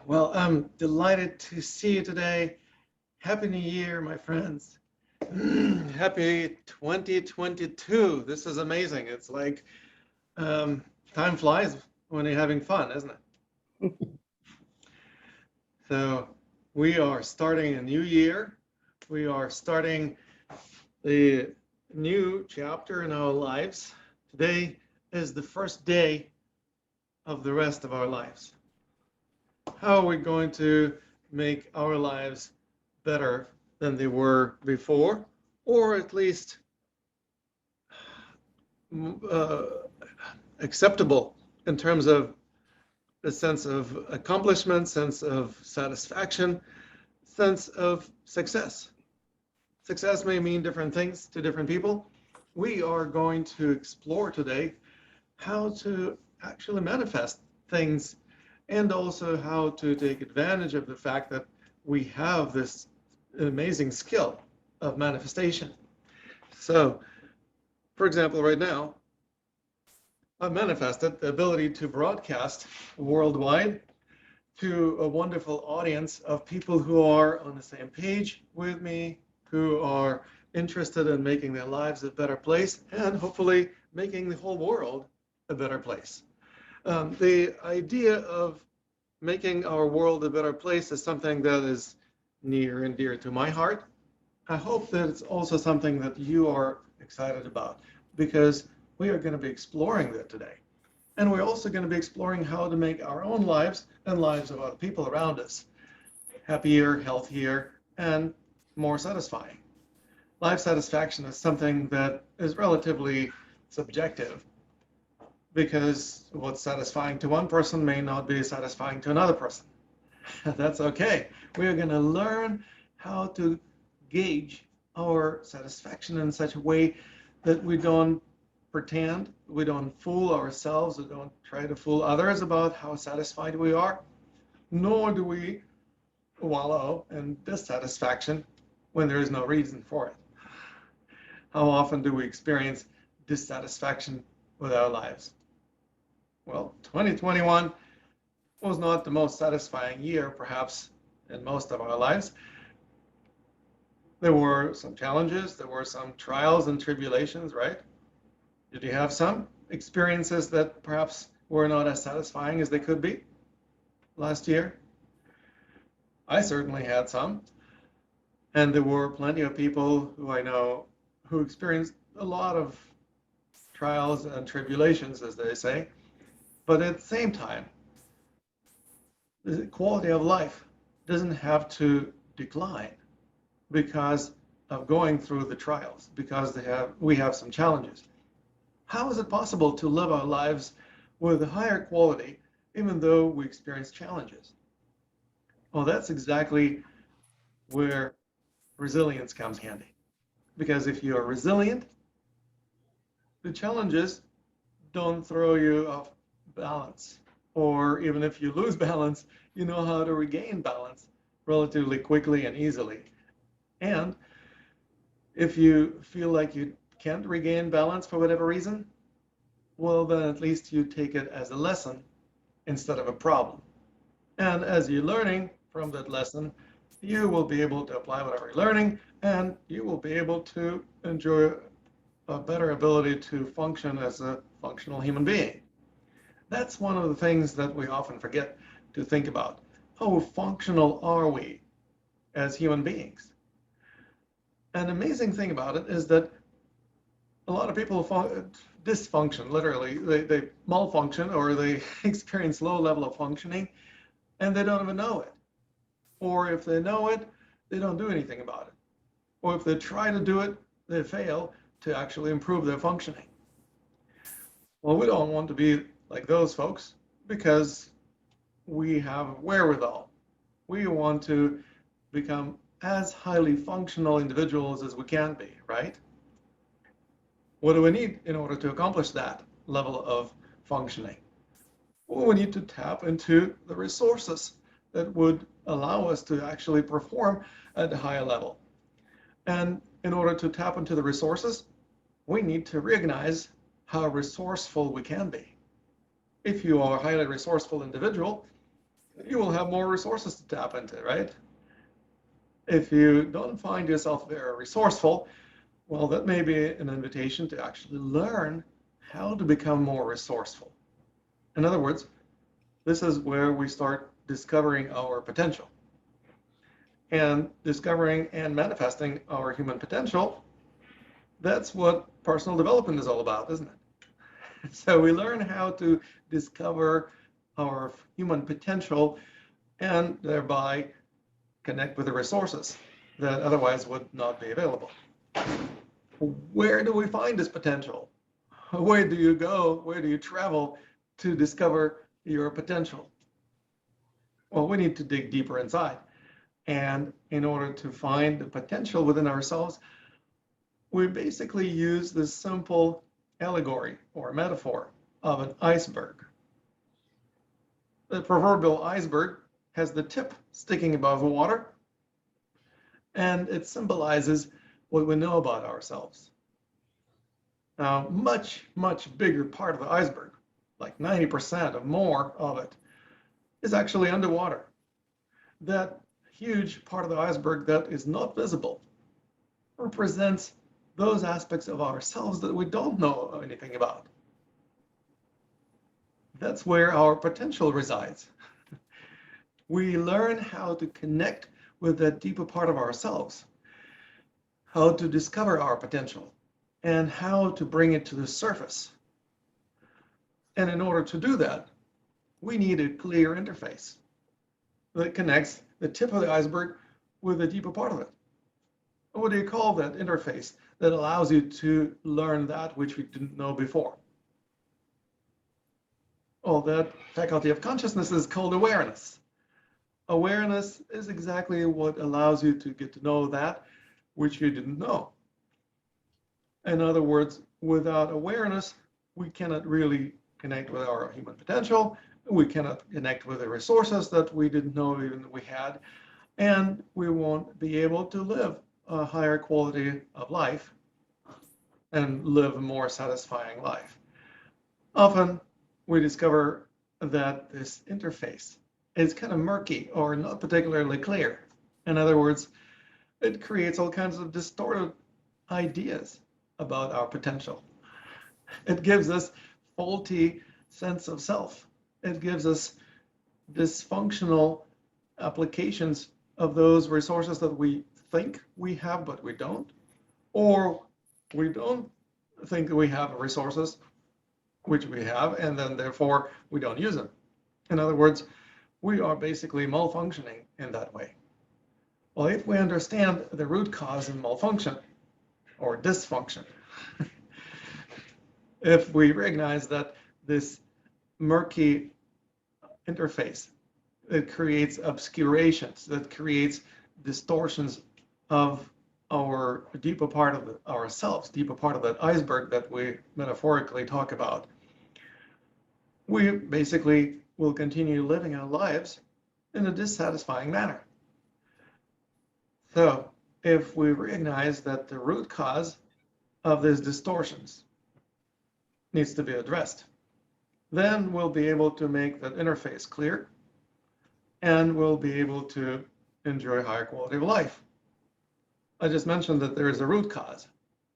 Well, I'm delighted to see you today. Happy New Year, my friends. Happy 2022. This is amazing. It's like time flies when you're having fun, isn't it? So we are starting a new year. We are starting the new chapter in our lives. Today is the first day of the rest of our lives. How are we going to make our lives better than they were before, or at least uh, acceptable in terms of a sense of accomplishment, sense of satisfaction, sense of success? Success may mean different things to different people. We are going to explore today how to actually manifest things and also how to take advantage of the fact that we have this amazing skill of manifestation. So, for example, right now, I've manifested the ability to broadcast worldwide to a wonderful audience of people who are on the same page with me, who are interested in making their lives a better place, and hopefully making the whole world a better place. The idea of making our world a better place is something that is near and dear to my heart. I hope that it's also something that you are excited about, because we are going to be exploring that today. And we're also going to be exploring how to make our own lives and lives of other people around us happier, healthier, and more satisfying. Life satisfaction is something that is relatively subjective, because what's satisfying to one person may not be satisfying to another person. That's okay. We are going to learn how to gauge our satisfaction in such a way that we don't pretend, we don't fool ourselves, we don't try to fool others about how satisfied we are, nor do we wallow in dissatisfaction when there is no reason for it. How often do we experience dissatisfaction with our lives? Well, 2021 was not the most satisfying year, perhaps, in most of our lives. There were some challenges, there were some trials and tribulations, right? Did you have some experiences that perhaps were not as satisfying as they could be last year? I certainly had some. And there were plenty of people who I know who experienced a lot of trials and tribulations, as they say. But at the same time, the quality of life doesn't have to decline because of going through the trials, because we have some challenges. How is it possible to live our lives with a higher quality even though we experience challenges? Well, that's exactly where resilience comes handy. Because if you are resilient, the challenges don't throw you off balance. Or even if you lose balance, you know how to regain balance relatively quickly and easily. And if you feel like you can't regain balance for whatever reason, well, then at least you take it as a lesson instead of a problem. And as you're learning from that lesson, you will be able to apply whatever you're learning, and you will be able to enjoy a better ability to function as a functional human being. That's one of the things that we often forget to think about. How functional are we as human beings? An amazing thing about it is that a lot of people dysfunction, literally. They malfunction, or they experience low level of functioning, and they don't even know it. Or if they know it, they don't do anything about it. Or if they try to do it, they fail to actually improve their functioning. Well, we don't want to be like those folks, because we have wherewithal. We want to become as highly functional individuals as we can be, right? What do we need in order to accomplish that level of functioning? Well, we need to tap into the resources that would allow us to actually perform at a higher level. And in order to tap into the resources, we need to recognize how resourceful we can be. If you are a highly resourceful individual, you will have more resources to tap into, right? If you don't find yourself very resourceful, well, that may be an invitation to actually learn how to become more resourceful. In other words, this is where we start discovering our potential. And discovering and manifesting our human potential, that's what personal development is all about, isn't it? So we learn how to discover our human potential and thereby connect with the resources that otherwise would not be available. Where do we find this potential? Where do you go? Where do you travel to discover your potential? Well, we need to dig deeper inside. And in order to find the potential within ourselves, we basically use this simple allegory or metaphor of an iceberg. The proverbial iceberg has the tip sticking above the water, and it symbolizes what we know about ourselves. Now, much bigger part of the iceberg, like 90% or more of it, is actually underwater. That huge part of the iceberg that is not visible represents those aspects of ourselves that we don't know anything about. That's where our potential resides. We learn how to connect with that deeper part of ourselves, how to discover our potential, and how to bring it to the surface. And in order to do that, we need a clear interface that connects the tip of the iceberg with the deeper part of it. What do you call that interface that allows you to learn that which we didn't know before? Well, that faculty of consciousness is called awareness. Awareness is exactly what allows you to get to know that which you didn't know. In other words, without awareness, we cannot really connect with our human potential. We cannot connect with the resources that we didn't know even we had, and we won't be able to live a higher quality of life and live a more satisfying life. Often we discover that this interface is kind of murky or not particularly clear. In other words, it creates all kinds of distorted ideas about our potential. It gives us faulty sense of self. It gives us dysfunctional applications of those resources that we think we have, but we don't. Or we don't think we have resources, which we have, and then therefore we don't use them. In other words, we are basically malfunctioning in that way. Well, if we understand the root cause of malfunction or dysfunction, if we recognize that this murky interface that creates obscurations, that creates distortions of our deeper part of ourselves, deeper part of that iceberg that we metaphorically talk about, we basically will continue living our lives in a dissatisfying manner. So if we recognize that the root cause of these distortions needs to be addressed, then we'll be able to make that interface clear, and we'll be able to enjoy higher quality of life. I just mentioned that there is a root cause.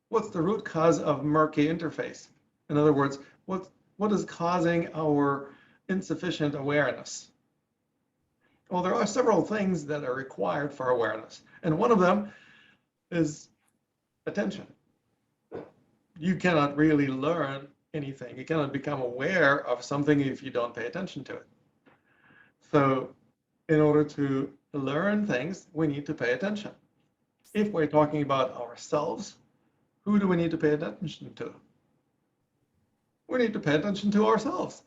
What's the root cause of murky interface? In other words, what is causing our insufficient awareness? Well, there are several things that are required for awareness, and one of them is attention. You cannot really learn anything. You cannot become aware of something if you don't pay attention to it. So in order to learn things, we need to pay attention. If we're talking about ourselves, who do we need to pay attention to? We need to pay attention to ourselves.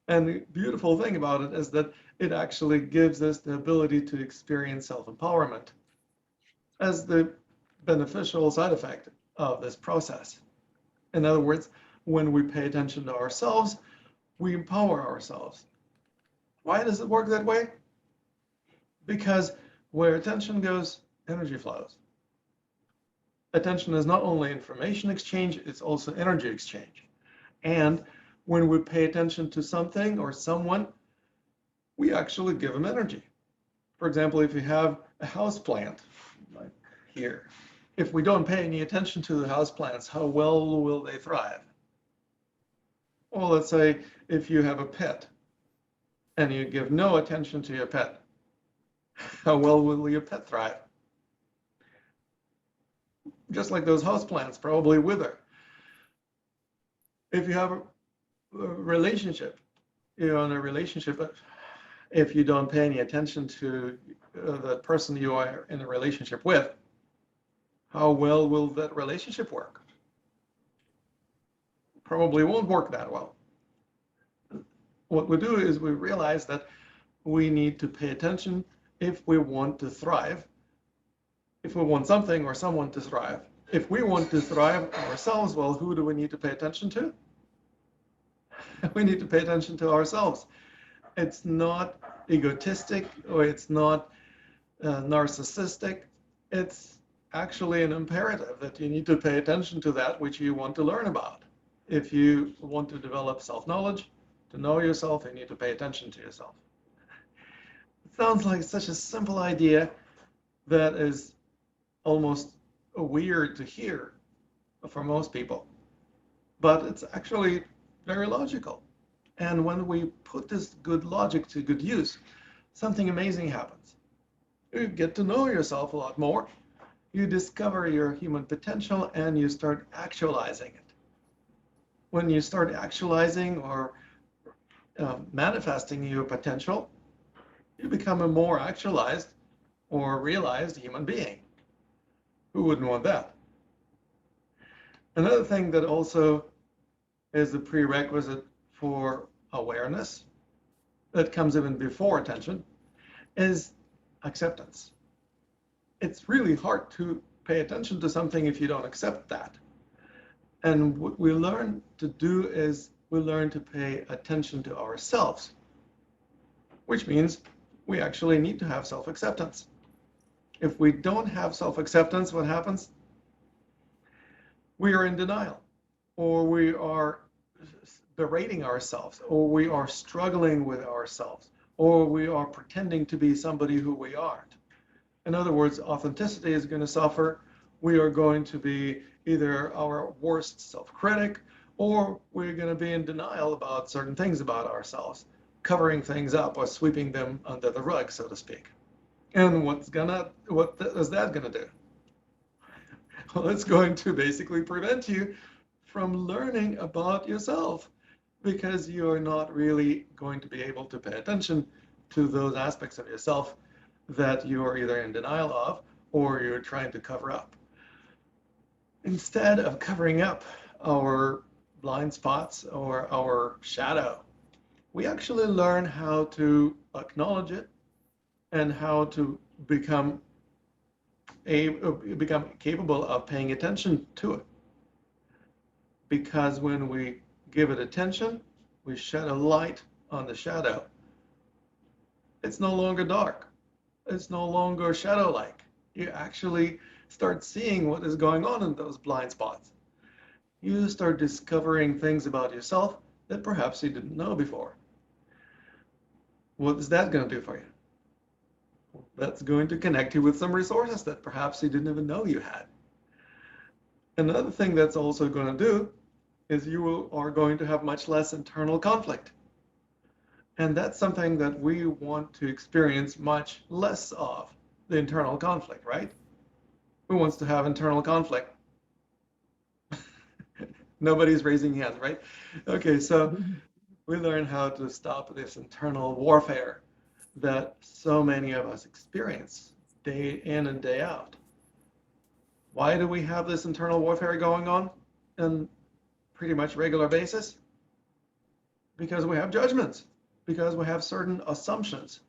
And the beautiful thing about it is that it actually gives us the ability to experience self-empowerment as the beneficial side effect of this process. In other words, when we pay attention to ourselves, we empower ourselves. Why does it work that way? Because where attention goes, energy flows. Attention is not only information exchange, it's also energy exchange. And when we pay attention to something or someone, we actually give them energy. For example, if you have a house plant, like here, if we don't pay any attention to the house plants, how well will they thrive? Well, let's say if you have a pet and you give no attention to your pet, how well will your pet thrive? Just like those house plants probably wither. If you have a relationship, you're in a relationship, but if you don't pay any attention to the person you are in a relationship with, how well will that relationship work? Probably won't work that well. What we do is we realize that we need to pay attention if we want to thrive, if we want something or someone to thrive. If we want to thrive ourselves, well, who do we need to pay attention to? We need to pay attention to ourselves. It's not egotistic or it's not narcissistic. It's actually an imperative that you need to pay attention to that which you want to learn about. If you want to develop self-knowledge, to know yourself, you need to pay attention to yourself. It sounds like such a simple idea that is almost weird to hear for most people, but it's actually very logical. And when we put this good logic to good use, something amazing happens. You get to know yourself a lot more. You discover your human potential and you start actualizing it. When you start actualizing or manifesting your potential, you become a more actualized or realized human being. Who wouldn't want that? Another thing that also is a prerequisite for awareness that comes even before attention is acceptance. It's really hard to pay attention to something if you don't accept that. And what we learn to do is we learn to pay attention to ourselves, which means we actually need to have self-acceptance. If we don't have self-acceptance, what happens? We are in denial, or we are berating ourselves, or we are struggling with ourselves, or we are pretending to be somebody who we aren't. In other words, authenticity is going to suffer. We are going to be either our worst self-critic, or we're going to be in denial about certain things about ourselves, covering things up or sweeping them under the rug, so to speak. And what is that going to do? Well, it's going to basically prevent you from learning about yourself, because you're not really going to be able to pay attention to those aspects of yourself that you are either in denial of or you're trying to cover up. Instead of covering up our blind spots or our shadow, we actually learn how to acknowledge it and how to become capable of paying attention to it. Because when we give it attention, we shed a light on the shadow. It's no longer dark. It's no longer shadow-like. You actually start seeing what is going on in those blind spots. You start discovering things about yourself that perhaps you didn't know before. What is that going to do for you? That's going to connect you with some resources that perhaps you didn't even know you had. Another thing that's also going to do is you are going to have much less internal conflict. And that's something that we want to experience much less of, the internal conflict, right? Who wants to have internal conflict? Nobody's raising hands, right? Okay, so we learn how to stop this internal warfare that so many of us experience day in and day out. Why do we have this internal warfare going on on pretty much regular basis? Because we have judgments, because we have certain assumptions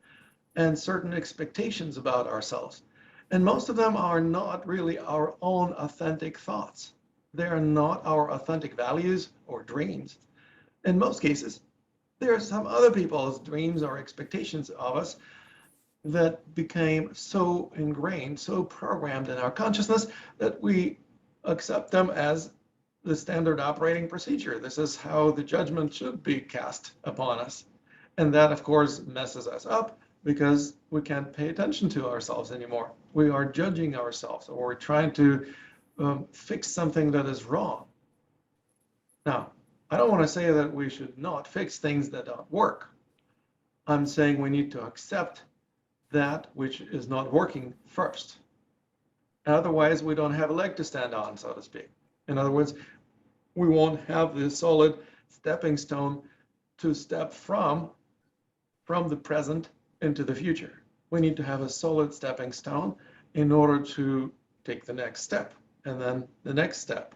and certain expectations about ourselves. And most of them are not really our own authentic thoughts. They are not our authentic values or dreams. In most cases, there are some other people's dreams or expectations of us that became so ingrained, so programmed in our consciousness that we accept them as the standard operating procedure. This is how the judgment should be cast upon us. And that, of course, messes us up because we can't pay attention to ourselves anymore. We are judging ourselves, or we're trying to fix something that is wrong. Now, I don't want to say that we should not fix things that don't work. I'm saying we need to accept that which is not working first. Otherwise, we don't have a leg to stand on, so to speak. In other words, we won't have this solid stepping stone to step from the present into the future. We need to have a solid stepping stone in order to take the next step, and then the next step,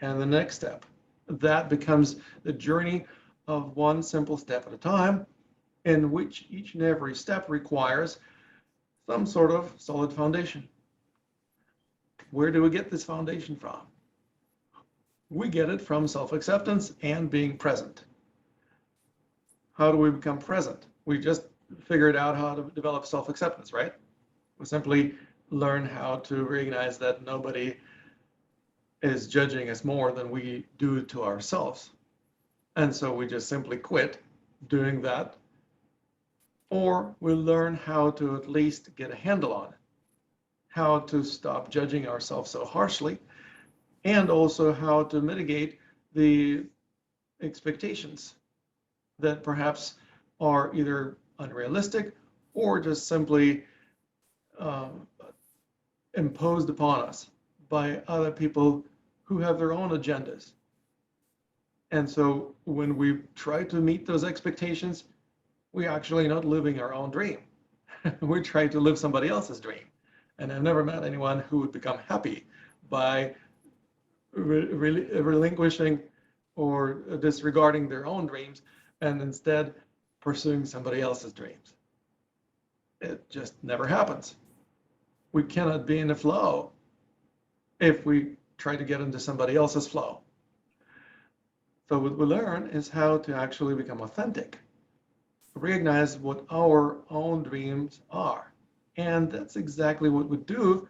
and the next step. That becomes the journey of one simple step at a time, in which each and every step requires some sort of solid foundation. Where do we get this foundation from? We get it from self-acceptance and being present. How do we become present? We just figured out how to develop self-acceptance, right? We simply learn how to recognize that nobody is judging us more than we do to ourselves. And so we just simply quit doing that, or we learn how to at least get a handle on it, how to stop judging ourselves so harshly, and also how to mitigate the expectations that perhaps are either unrealistic or just simply imposed upon us by other people who have their own agendas. And so when we try to meet those expectations, we're actually not living our own dream. We're trying to live somebody else's dream. And I've never met anyone who would become happy by relinquishing or disregarding their own dreams and instead pursuing somebody else's dreams. It just never happens. We cannot be in the flow if we try to get into somebody else's flow. So what we learn is how to actually become authentic, recognize what our own dreams are. And that's exactly what we do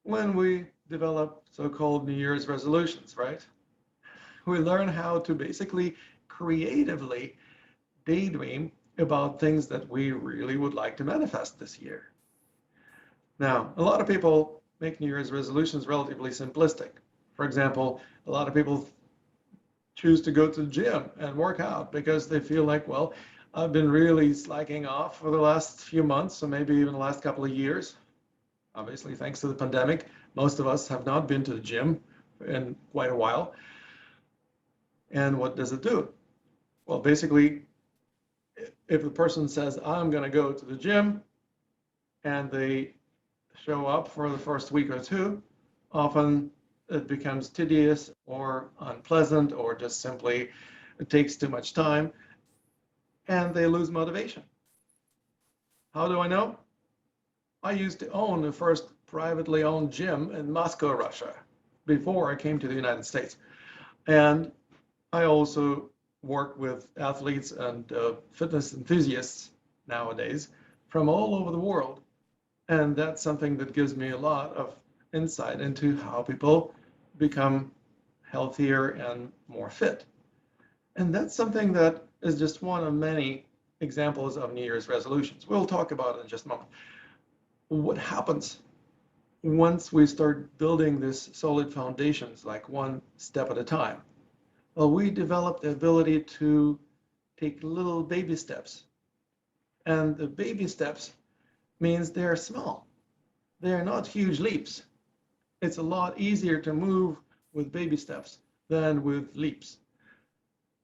when we develop so-called New Year's resolutions, right? We learn how to basically creatively daydream about things that we really would like to manifest this year. Now, a lot of people make New Year's resolutions relatively simplistic. For example, a lot of people choose to go to the gym and work out because they feel like, well, I've been really slacking off for the last few months, or maybe even the last couple of years. Obviously, thanks to the pandemic, most of us have not been to the gym in quite a while. And what does it do? Well, basically, if the person says, I'm going to go to the gym, and they show up for the first week or two, often it becomes tedious or unpleasant, or just simply it takes too much time, and they lose motivation. How do I know? I used to own the first privately owned gym in Moscow, Russia, before I came to the United States. And I also work with athletes and fitness enthusiasts nowadays from all over the world. And that's something that gives me a lot of insight into how people become healthier and more fit. And that's something that is just one of many examples of New Year's resolutions. We'll talk about it in just a moment. What happens once we start building this solid foundations, like one step at a time? Well, we develop the ability to take little baby steps. And the baby steps means they're small. They're not huge leaps. It's a lot easier to move with baby steps than with leaps.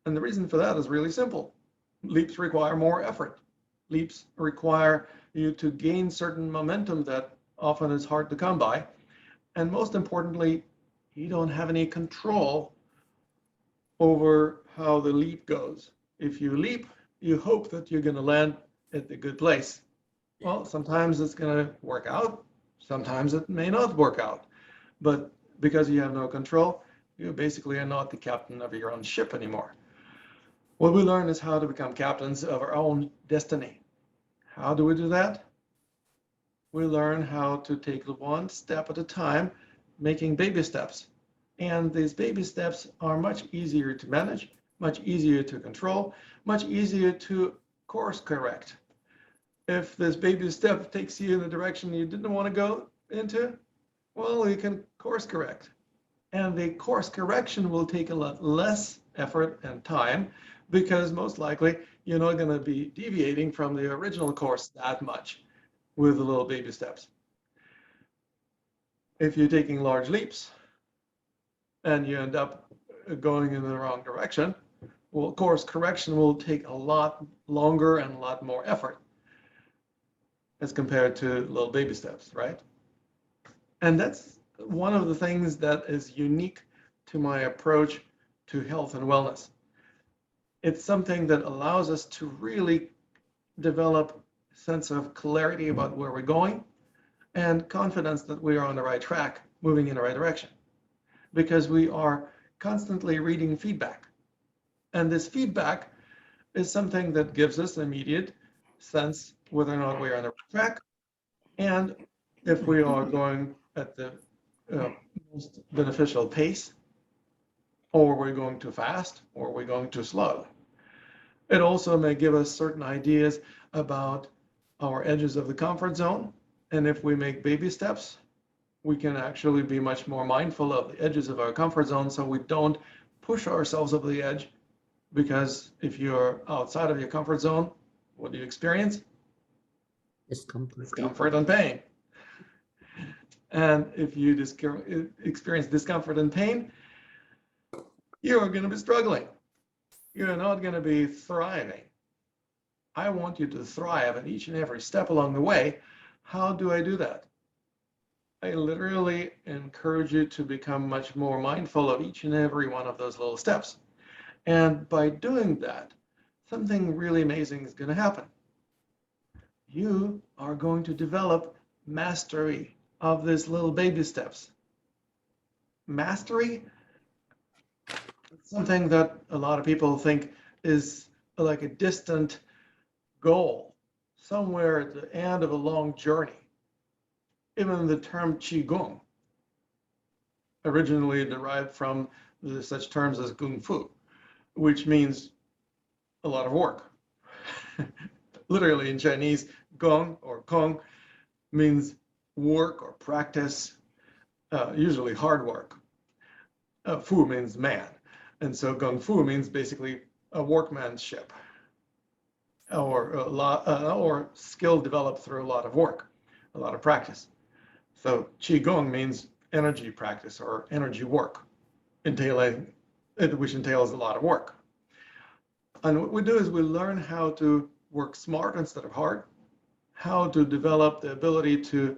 And the reason for that is really simple. Leaps require more effort. Leaps require you to gain certain momentum that often is hard to come by. And most importantly, you don't have any control over how the leap goes. If you leap, you hope that you're going to land at the good place. Well, sometimes it's going to work out. Sometimes it may not work out. But because you have no control, you basically are not the captain of your own ship anymore. What we learn is how to become captains of our own destiny. How do we do that? We learn how to take one step at a time, making baby steps. And these baby steps are much easier to manage much easier to control, much easier to course correct. If this baby step takes you in the direction you didn't want to go into, well, you can course correct. And the course correction will take a lot less effort and time because most likely you're not going to be deviating from the original course that much with the little baby steps. If you're taking large leaps and you end up going in the wrong direction, well, course correction will take a lot longer and a lot more effort as compared to little baby steps, right? And that's one of the things that is unique to my approach to health and wellness. It's something that allows us to really develop a sense of clarity about where we're going and confidence that we are on the right track, moving in the right direction, because we are constantly reading feedback. And this feedback is something that gives us an immediate sense whether or not we are on the right track and if we are going at the most beneficial pace, or we're going too fast, or we're going too slow. It also may give us certain ideas about our edges of the comfort zone. And if we make baby steps, we can actually be much more mindful of the edges of our comfort zone so we don't push ourselves over the edge. Because if you're outside of your comfort zone, what do you experience? Discomfort and pain. And if you experience discomfort and pain, you are going to be struggling. You're not going to be thriving. I want you to thrive at each and every step along the way. How do I do that? I literally encourage you to become much more mindful of each and every one of those little steps. And by doing that, something really amazing is going to happen. You are going to develop mastery of these little baby steps. Mastery, something that a lot of people think is like a distant goal, somewhere at the end of a long journey. Even the term Qigong, originally derived from such terms as Kung Fu, which means a lot of work. Literally in Chinese, Gong or Kong means work or practice, usually hard work. Fu means man. And so Kung Fu means basically a workmanship or skill developed through a lot of work, a lot of practice. So Qigong means energy practice or energy work, which entails a lot of work. And what we do is we learn how to work smart instead of hard, how to develop the ability to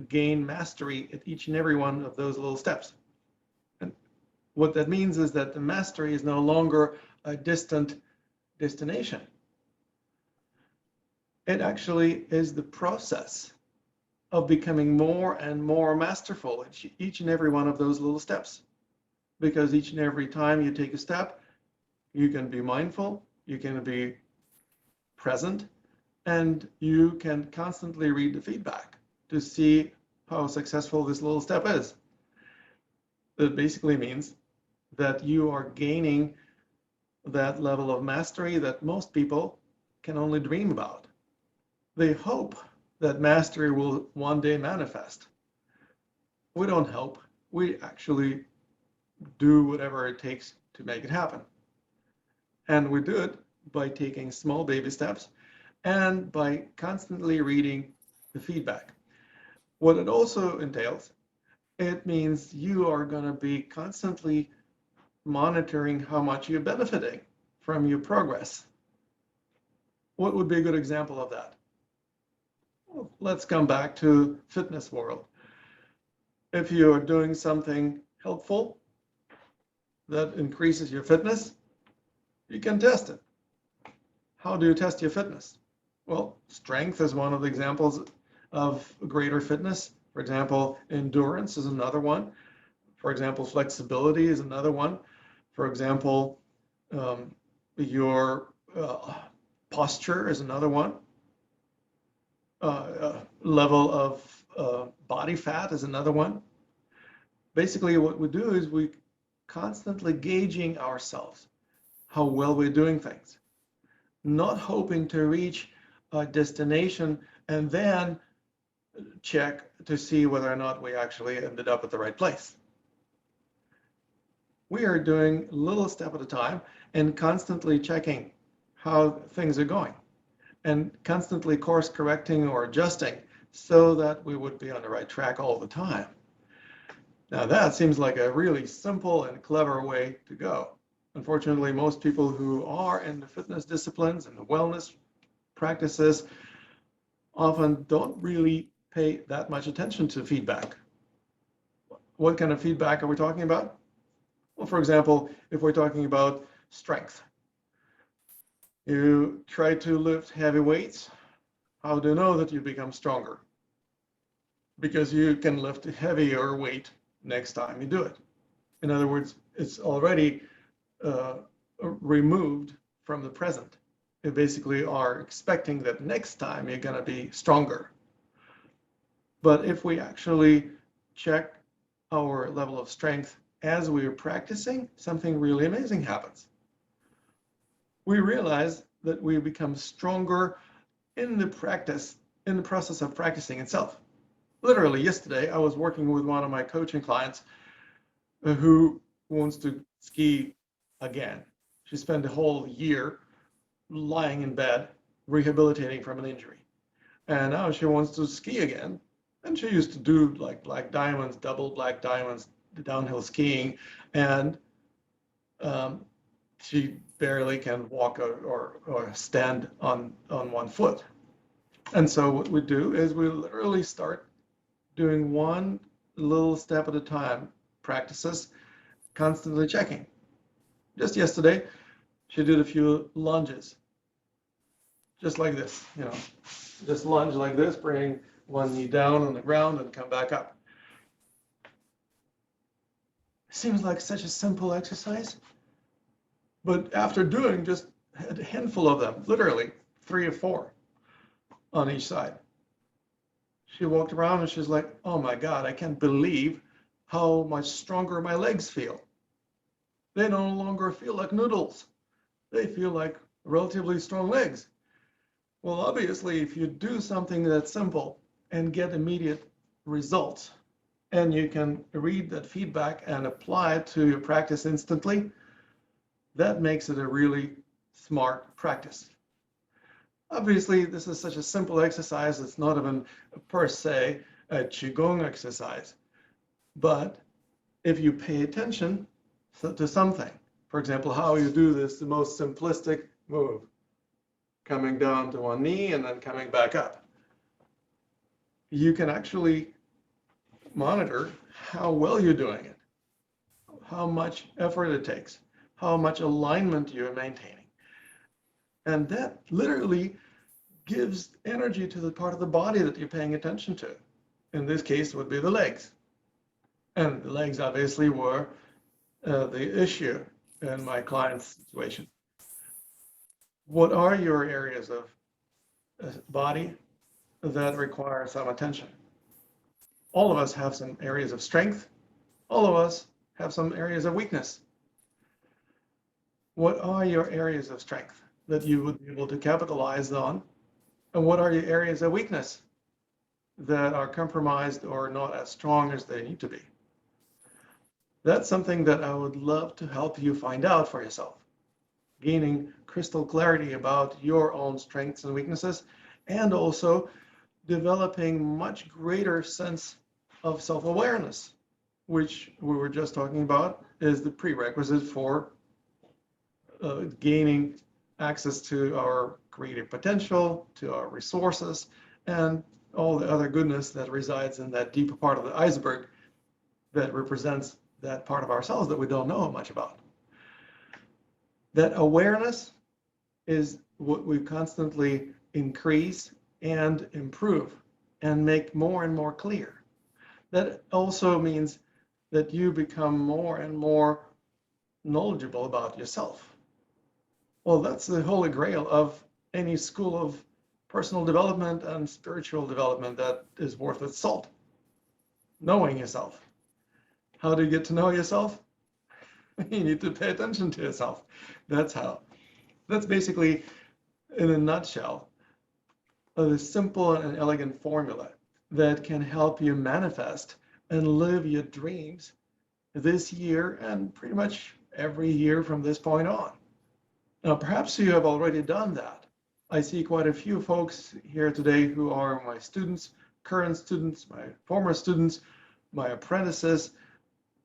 gain mastery at each and every one of those little steps. And what that means is that the mastery is no longer a distant destination. It actually is the process of becoming more and more masterful at each and every one of those little steps. Because each and every time you take a step, you can be mindful, you can be present, and you can constantly read the feedback to see how successful this little step is. It basically means that you are gaining that level of mastery that most people can only dream about. They hope that mastery will one day manifest. We don't hope, we actually do whatever it takes to make it happen. And we do it by taking small baby steps and by constantly reading the feedback. What it also entails, it means you are going to be constantly monitoring how much you're benefiting from your progress. What would be a good example of that? Well, let's come back to fitness world. If you're doing something helpful that increases your fitness, you can test it. How do you test your fitness? Well, strength is one of the examples of greater fitness. For example, endurance is another one. For example, flexibility is another one. For example, your posture is another one. Level of body fat is another one. Basically, what we do is we constantly gauging ourselves. how well we're doing things, not hoping to reach a destination and then check to see whether or not we actually ended up at the right place. We are doing a little step at a time and constantly checking how things are going and constantly course correcting or adjusting so that we would be on the right track all the time. Now that seems like a really simple and clever way to go. Unfortunately, most people who are in the fitness disciplines and the wellness practices often don't really pay that much attention to feedback. What kind of feedback are we talking about? Well, for example, if we're talking about strength, you try to lift heavy weights. How do you know that you become stronger? Because you can lift a heavier weight next time you do it. In other words, it's already removed from the present. You basically are expecting that next time you're going to be stronger. But if we actually check our level of strength as we are practicing, something really amazing happens. We realize that we become stronger in the process of practicing itself. Literally yesterday, I was working with one of my coaching clients who wants to ski again. She spent a whole year lying in bed, rehabilitating from an injury. And now she wants to ski again. And she used to do like black diamonds, double black diamonds, downhill skiing. And she barely can walk or stand on one foot. And so what we do is we literally start doing one little step at a time, practices, constantly checking. Just yesterday, she did a few lunges, just like this, just lunge like this, bring one knee down on the ground and come back up. Seems like such a simple exercise, but after doing just a handful of them, literally 3 or 4 on each side, she walked around and she's like, oh my God, I can't believe how much stronger my legs feel. They no longer feel like noodles. They feel like relatively strong legs. Well, obviously, if you do something that's simple and get immediate results, and you can read that feedback and apply it to your practice instantly, that makes it a really smart practice. Obviously, this is such a simple exercise, it's not even per se a Qigong exercise. But if you pay attention to something, for example, how you do this, the most simplistic move, coming down to one knee and then coming back up, you can actually monitor how well you're doing it, how much effort it takes, how much alignment you're maintaining. And that literally gives energy to the part of the body that you're paying attention to. In this case, it would be the legs. And the legs obviously were the issue in my client's situation. What are your areas of body that require some attention? All of us have some areas of strength. All of us have some areas of weakness. What are your areas of strength that you would be able to capitalize on? And what are your areas of weakness that are compromised or not as strong as they need to be? That's something that I would love to help you find out for yourself, gaining crystal clarity about your own strengths and weaknesses, and also developing much greater sense of self-awareness, which we were just talking about is the prerequisite for gaining access to our creative potential, to our resources, and all the other goodness that resides in that deeper part of the iceberg that represents that part of ourselves that we don't know much about. That awareness is what we constantly increase and improve and make more and more clear. That also means that you become more and more knowledgeable about yourself. Well, that's the holy grail of any school of personal development and spiritual development that is worth its salt. Knowing yourself. How do you get to know yourself? You need to pay attention to yourself. That's how. That's basically, in a nutshell, a simple and elegant formula that can help you manifest and live your dreams this year and pretty much every year from this point on. Now, perhaps you have already done that. I see quite a few folks here today who are my students, current students, my former students, my apprentices.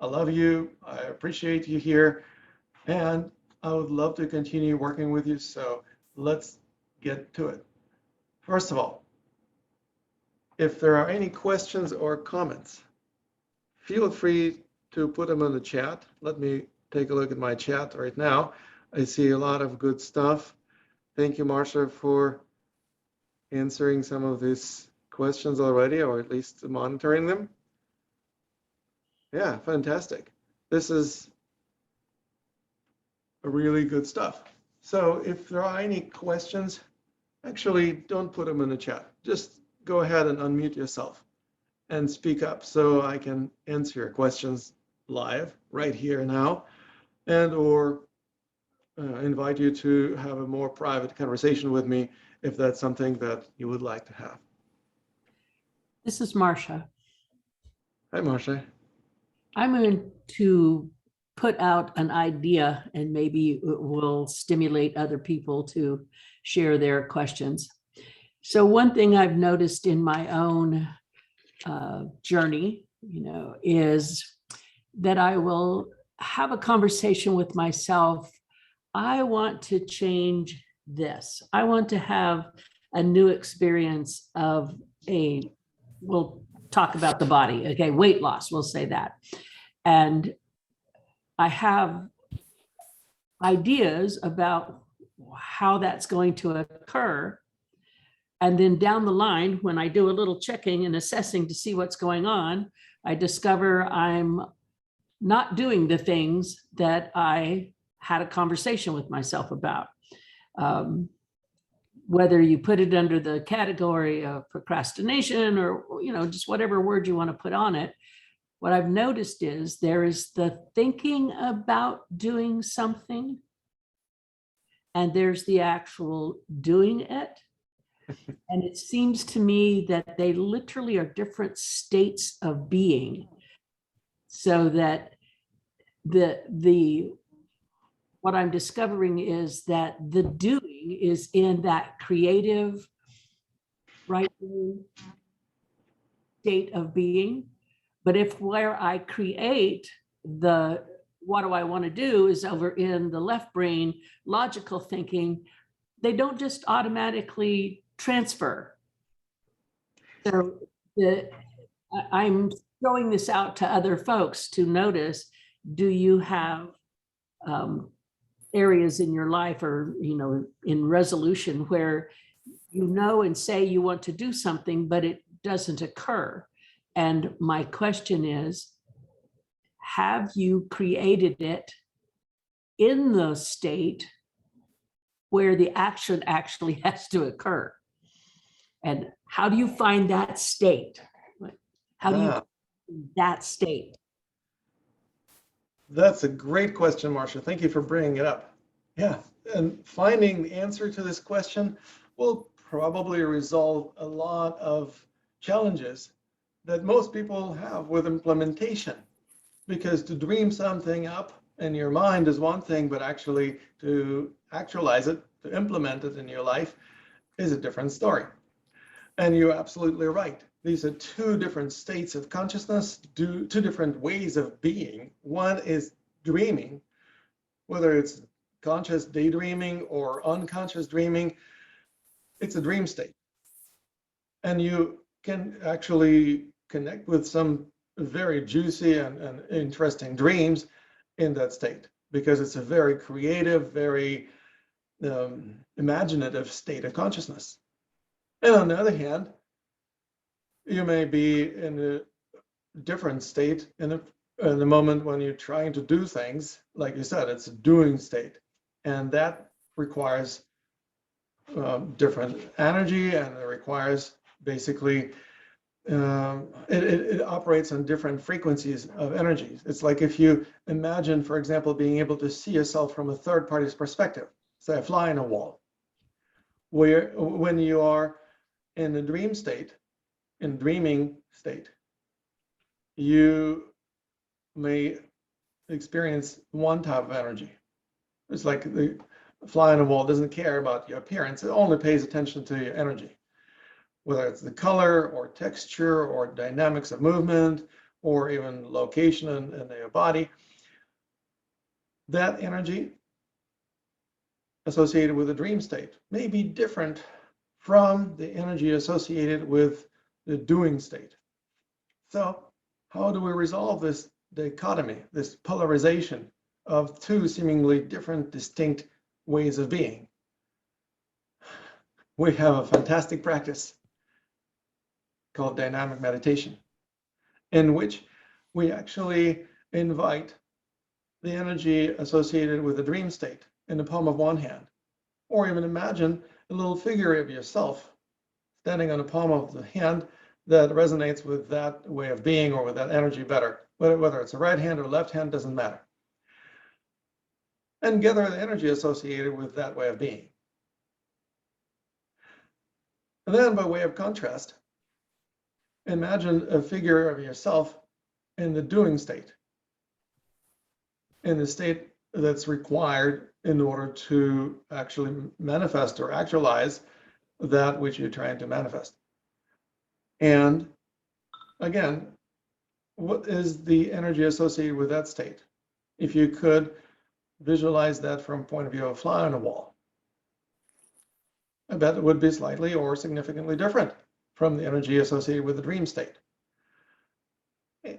I love you. I appreciate you here. And I would love to continue working with you. So let's get to it. First of all, if there are any questions or comments, feel free to put them in the chat. Let me take a look at my chat right now. I see a lot of good stuff. Thank you, Marsha, for answering some of these questions already, or at least monitoring them. Yeah, fantastic. This is really good stuff. So if there are any questions, actually don't put them in the chat. Just go ahead and unmute yourself and speak up so I can answer your questions live right here now, and or invite you to have a more private conversation with me if that's something that you would like to have. This is Marsha. Hi, Marsha. I'm going to put out an idea, and maybe it will stimulate other people to share their questions. So one thing I've noticed in my own journey, is that I will have a conversation with myself. I want to change this. I want to have a new experience of we'll talk about the body, okay, weight loss, we'll say that. And I have ideas about how that's going to occur. And then down the line, when I do a little checking and assessing to see what's going on, I discover I'm not doing the things that I had a conversation with myself about. Whether you put it under the category of procrastination or, just whatever word you want to put on it, what I've noticed is there is the thinking about doing something, and there's the actual doing it. And it seems to me that they literally are different states of being, so that what I'm discovering is that the doing is in that creative, right state of being. But if where I create what do I want to do is over in the left brain, logical thinking, they don't just automatically transfer. So I'm throwing this out to other folks to notice, do you have areas in your life or, in resolution where and say you want to do something, but it doesn't occur? And my question is, have you created it in the state where the action actually has to occur? And how do you find that state? How do you find that state? That's a great question, Marsha. Thank you for bringing it up. Yeah, and finding the answer to this question will probably resolve a lot of challenges that most people have with implementation. Because to dream something up in your mind is one thing, but actually to actualize it, to implement it in your life is a different story. And you're absolutely right. These are two different states of consciousness, two different ways of being. One is dreaming, whether it's conscious daydreaming or unconscious dreaming, it's a dream state. And you can actually connect with some very juicy and interesting dreams in that state, because it's a very creative, very imaginative state of consciousness. And on the other hand, you may be in a different state in the moment when you're trying to do things. Like you said, it's a doing state, and that requires different energy, and it requires basically it operates on different frequencies of energies. It's like if you imagine, for example, being able to see yourself from a third party's perspective, say a fly in a wall, where when you are in a dream state, in dreaming state, you may experience one type of energy. It's like the fly on a wall doesn't care about your appearance. It only pays attention to your energy, whether it's the color or texture or dynamics of movement or even location in your body. That energy associated with the dream state may be different from the energy associated with the doing state. So how do we resolve this dichotomy, this polarization of two seemingly different, distinct ways of being? We have a fantastic practice called dynamic meditation, in which we actually invite the energy associated with the dream state in the palm of one hand, or even imagine a little figure of yourself standing on the palm of the hand that resonates with that way of being or with that energy better. Whether it's a right hand or left hand, doesn't matter. And gather the energy associated with that way of being. And then, by way of contrast, imagine a figure of yourself in the doing state, in the state that's required in order to actually manifest or actualize that which you're trying to manifest. And again, what is the energy associated with that state? If you could visualize that from point of view of a fly on a wall, I bet it would be slightly or significantly different from the energy associated with the dream state.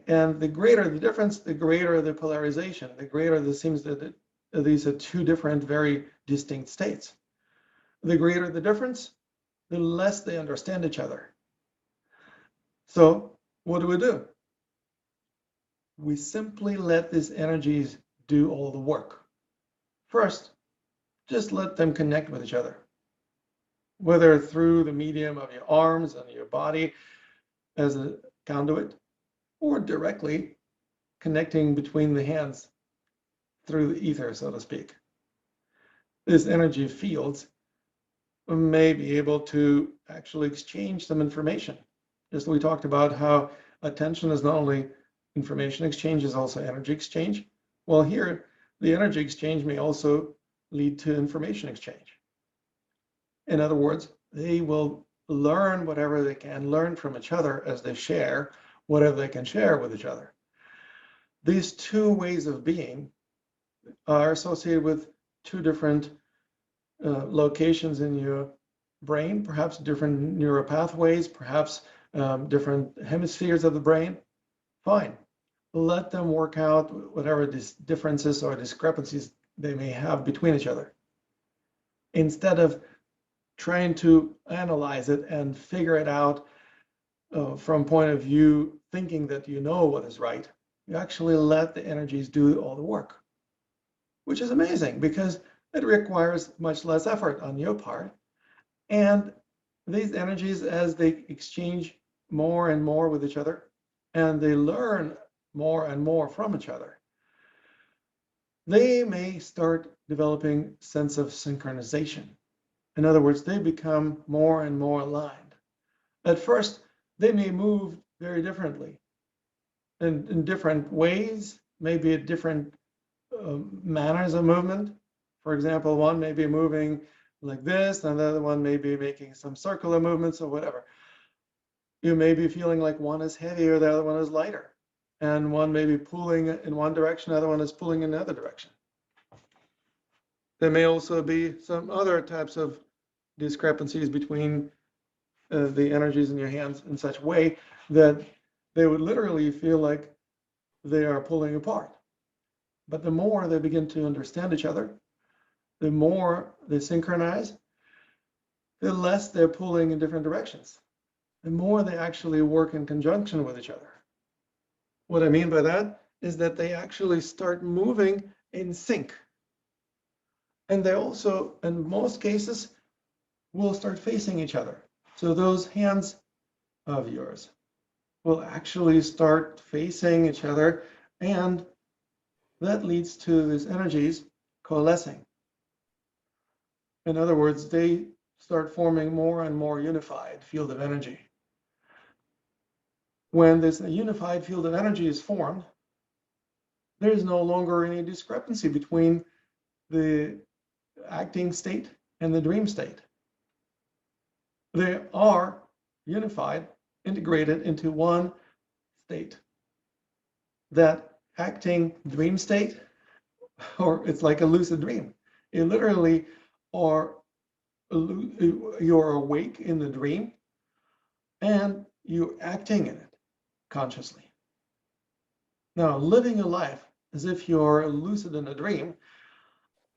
And the greater the difference, the greater the polarization, the greater it seems that these are two different, very distinct states. The greater the difference, the less they understand each other. So what do? We simply let these energies do all the work. First, just let them connect with each other, whether through the medium of your arms and your body as a conduit, or directly connecting between the hands through the ether, so to speak. These energy fields may be able to actually exchange some information. Just we talked about how attention is not only information exchange, is also energy exchange. Well, here, the energy exchange may also lead to information exchange. In other words, they will learn whatever they can learn from each other as they share whatever they can share with each other. These two ways of being are associated with two different locations in your brain, perhaps different neural pathways, perhaps different hemispheres of the brain. Fine. Let them work out whatever these differences or discrepancies they may have between each other. Instead of trying to analyze it and figure it out from point of view, thinking that you know what is right, you actually let the energies do all the work, which is amazing because it requires much less effort on your part. And these energies, as they exchange more and more with each other, and they learn more and more from each other, they may start developing a sense of synchronization. In other words, they become more and more aligned. At first, they may move very differently in different ways, maybe at different manners of movement. For example, one may be moving like this, and the other one may be making some circular movements or whatever. You may be feeling like one is heavier, the other one is lighter. And one may be pulling in one direction, the other one is pulling in another direction. There may also be some other types of discrepancies between the energies in your hands in such a way that they would literally feel like they are pulling apart. But the more they begin to understand each other, the more they synchronize, the less they're pulling in different directions, the more they actually work in conjunction with each other. What I mean by that is that they actually start moving in sync. And they also, in most cases, will start facing each other. So those hands of yours, will actually start facing each other, and that leads to these energies coalescing. In other words, they start forming more and more unified field of energy. When this unified field of energy is formed, there is no longer any discrepancy between the acting state and the dream state. They are unified, integrated into one state. That acting dream state, or it's like a lucid dream. You literally are, you're awake in the dream and you're acting in it consciously. Now, living a life as if you're lucid in a dream,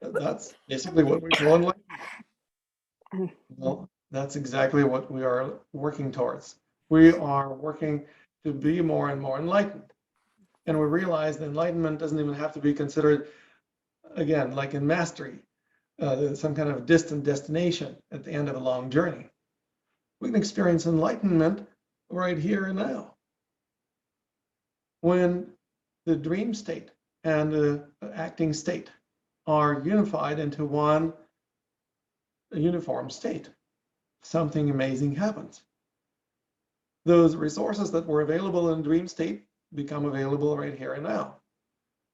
that's basically what we call enlightenment. Well, that's exactly what we are working towards. We are working to be more and more enlightened. And we realize that enlightenment doesn't even have to be considered, again, like in mastery, some kind of distant destination at the end of a long journey. We can experience enlightenment right here and now. When the dream state and the acting state are unified into one uniform state, something amazing happens. Those resources that were available in dream state become available right here and now.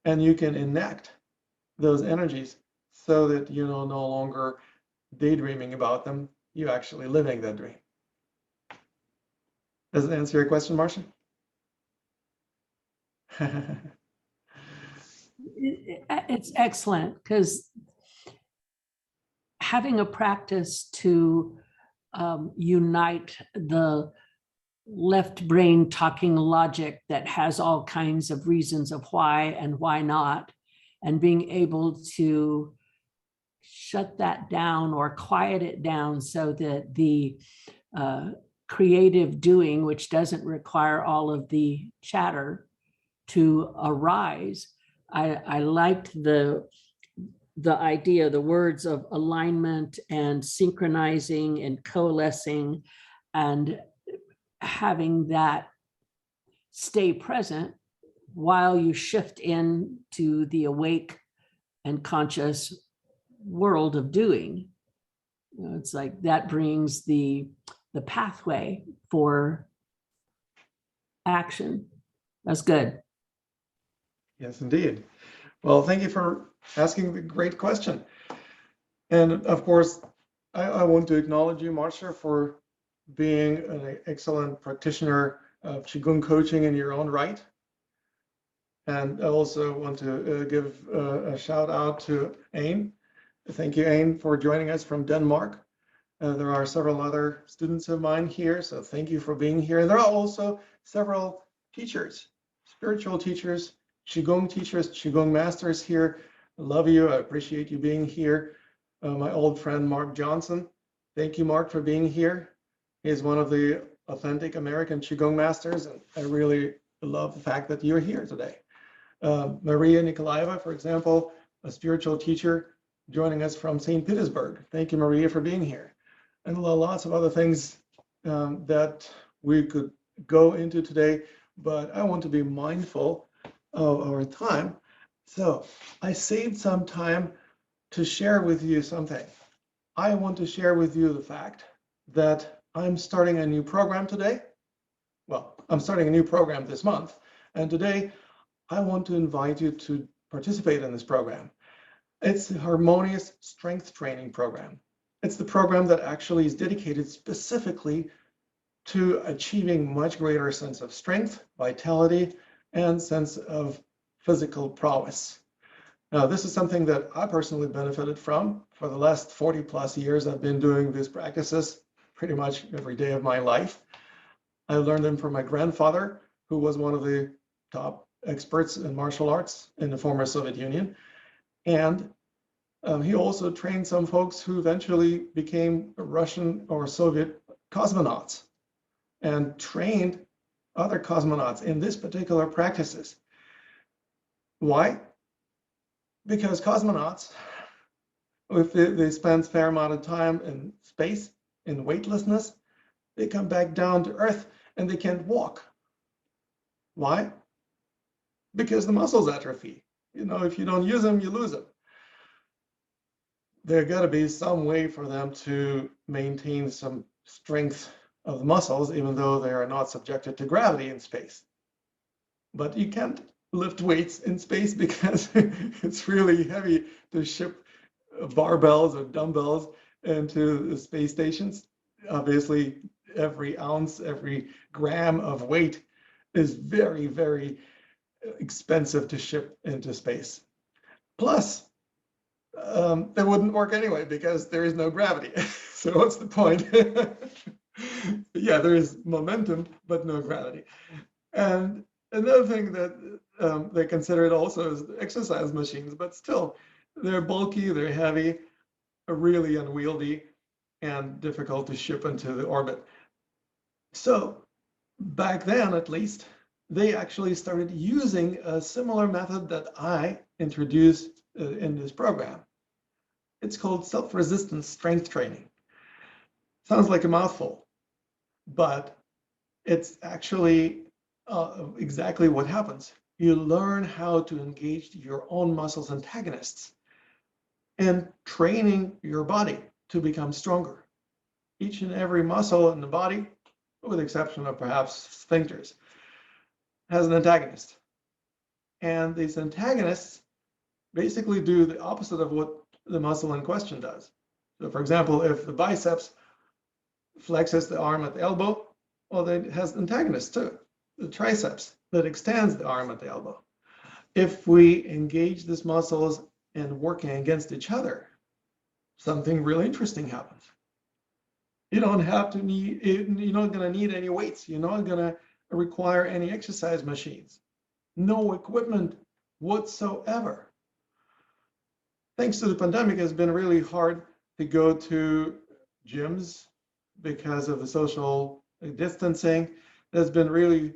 And you can enact those energies so that you're no longer daydreaming about them, you're actually living that dream. Does it answer your question, Marcia? It's excellent, because having a practice to unite the left brain talking logic that has all kinds of reasons of why and why not, and being able to shut that down or quiet it down so that the creative doing, which doesn't require all of the chatter, to arise. I liked the idea, the words of alignment and synchronizing and coalescing, and having that stay present while you shift into the awake and conscious world of doing. You know, it's like that brings the pathway for action. That's good. Yes, indeed. Well, thank you for asking the great question. And of course, I want to acknowledge you, Marcia, for being an excellent practitioner of Qigong coaching in your own right. And I also want to give a shout out to Ain. Thank you, Ain, for joining us from Denmark. There are several other students of mine here, so thank you for being here. There are also several teachers, spiritual teachers, Qigong masters here. I love you. I appreciate you being here. My old friend, Mark Johnson. Thank you, Mark, for being here. He's one of the authentic American Qigong masters, and I really love the fact that you're here today. Maria Nikolaeva, for example, a spiritual teacher joining us from St. Petersburg. Thank you, Maria, for being here. And lots of other things that we could go into today, but I want to be mindful of our time. So I saved some time to share with you something. I want to share with you the fact that I'm starting a new program today. Well, I'm starting a new program this month. And today I want to invite you to participate in this program. It's the Harmonious Strength Training Program. It's the program that actually is dedicated specifically to achieving much greater sense of strength, vitality, and sense of physical prowess. Now, this is something that I personally benefited from. For the last 40 plus years, I've been doing these practices pretty much every day of my life. I learned them from my grandfather, who was one of the top experts in martial arts in the former Soviet Union. And he also trained some folks who eventually became Russian or Soviet cosmonauts and trained other cosmonauts in this particular practices. Why? Because cosmonauts, if they spend a fair amount of time in space, in weightlessness, they come back down to Earth and they can't walk. Why? Because the muscles atrophy. If you don't use them, you lose them. There got to be some way for them to maintain some strength of the muscles, even though they are not subjected to gravity in space. But you can't lift weights in space because it's really heavy to ship barbells or dumbbells into the space stations. Obviously, every ounce, every gram of weight is very, very expensive to ship into space. Plus, that wouldn't work anyway because there is no gravity. So what's the point? Yeah, there is momentum, but no gravity. And another thing that they consider it also is exercise machines, but still, they're bulky, they're heavy, really unwieldy, and difficult to ship into the orbit. So back then, at least, they actually started using a similar method that I introduced in this program. It's called self-resistance strength training. Sounds like a mouthful, but it's actually exactly what happens. You learn how to engage your own muscles antagonists and training your body to become stronger. Each and every muscle in the body, with the exception of perhaps sphincters, has an antagonist. And these antagonists basically do the opposite of what the muscle in question does. So for example, if the biceps flexes the arm at the elbow, well, it has antagonists too. The triceps that extends the arm at the elbow. If we engage these muscles and working against each other, something really interesting happens. You don't have to need, you're not going to need any weights. You're not going to require any exercise machines. No equipment whatsoever. Thanks to the pandemic, it's been really hard to go to gyms because of the social distancing. It's been really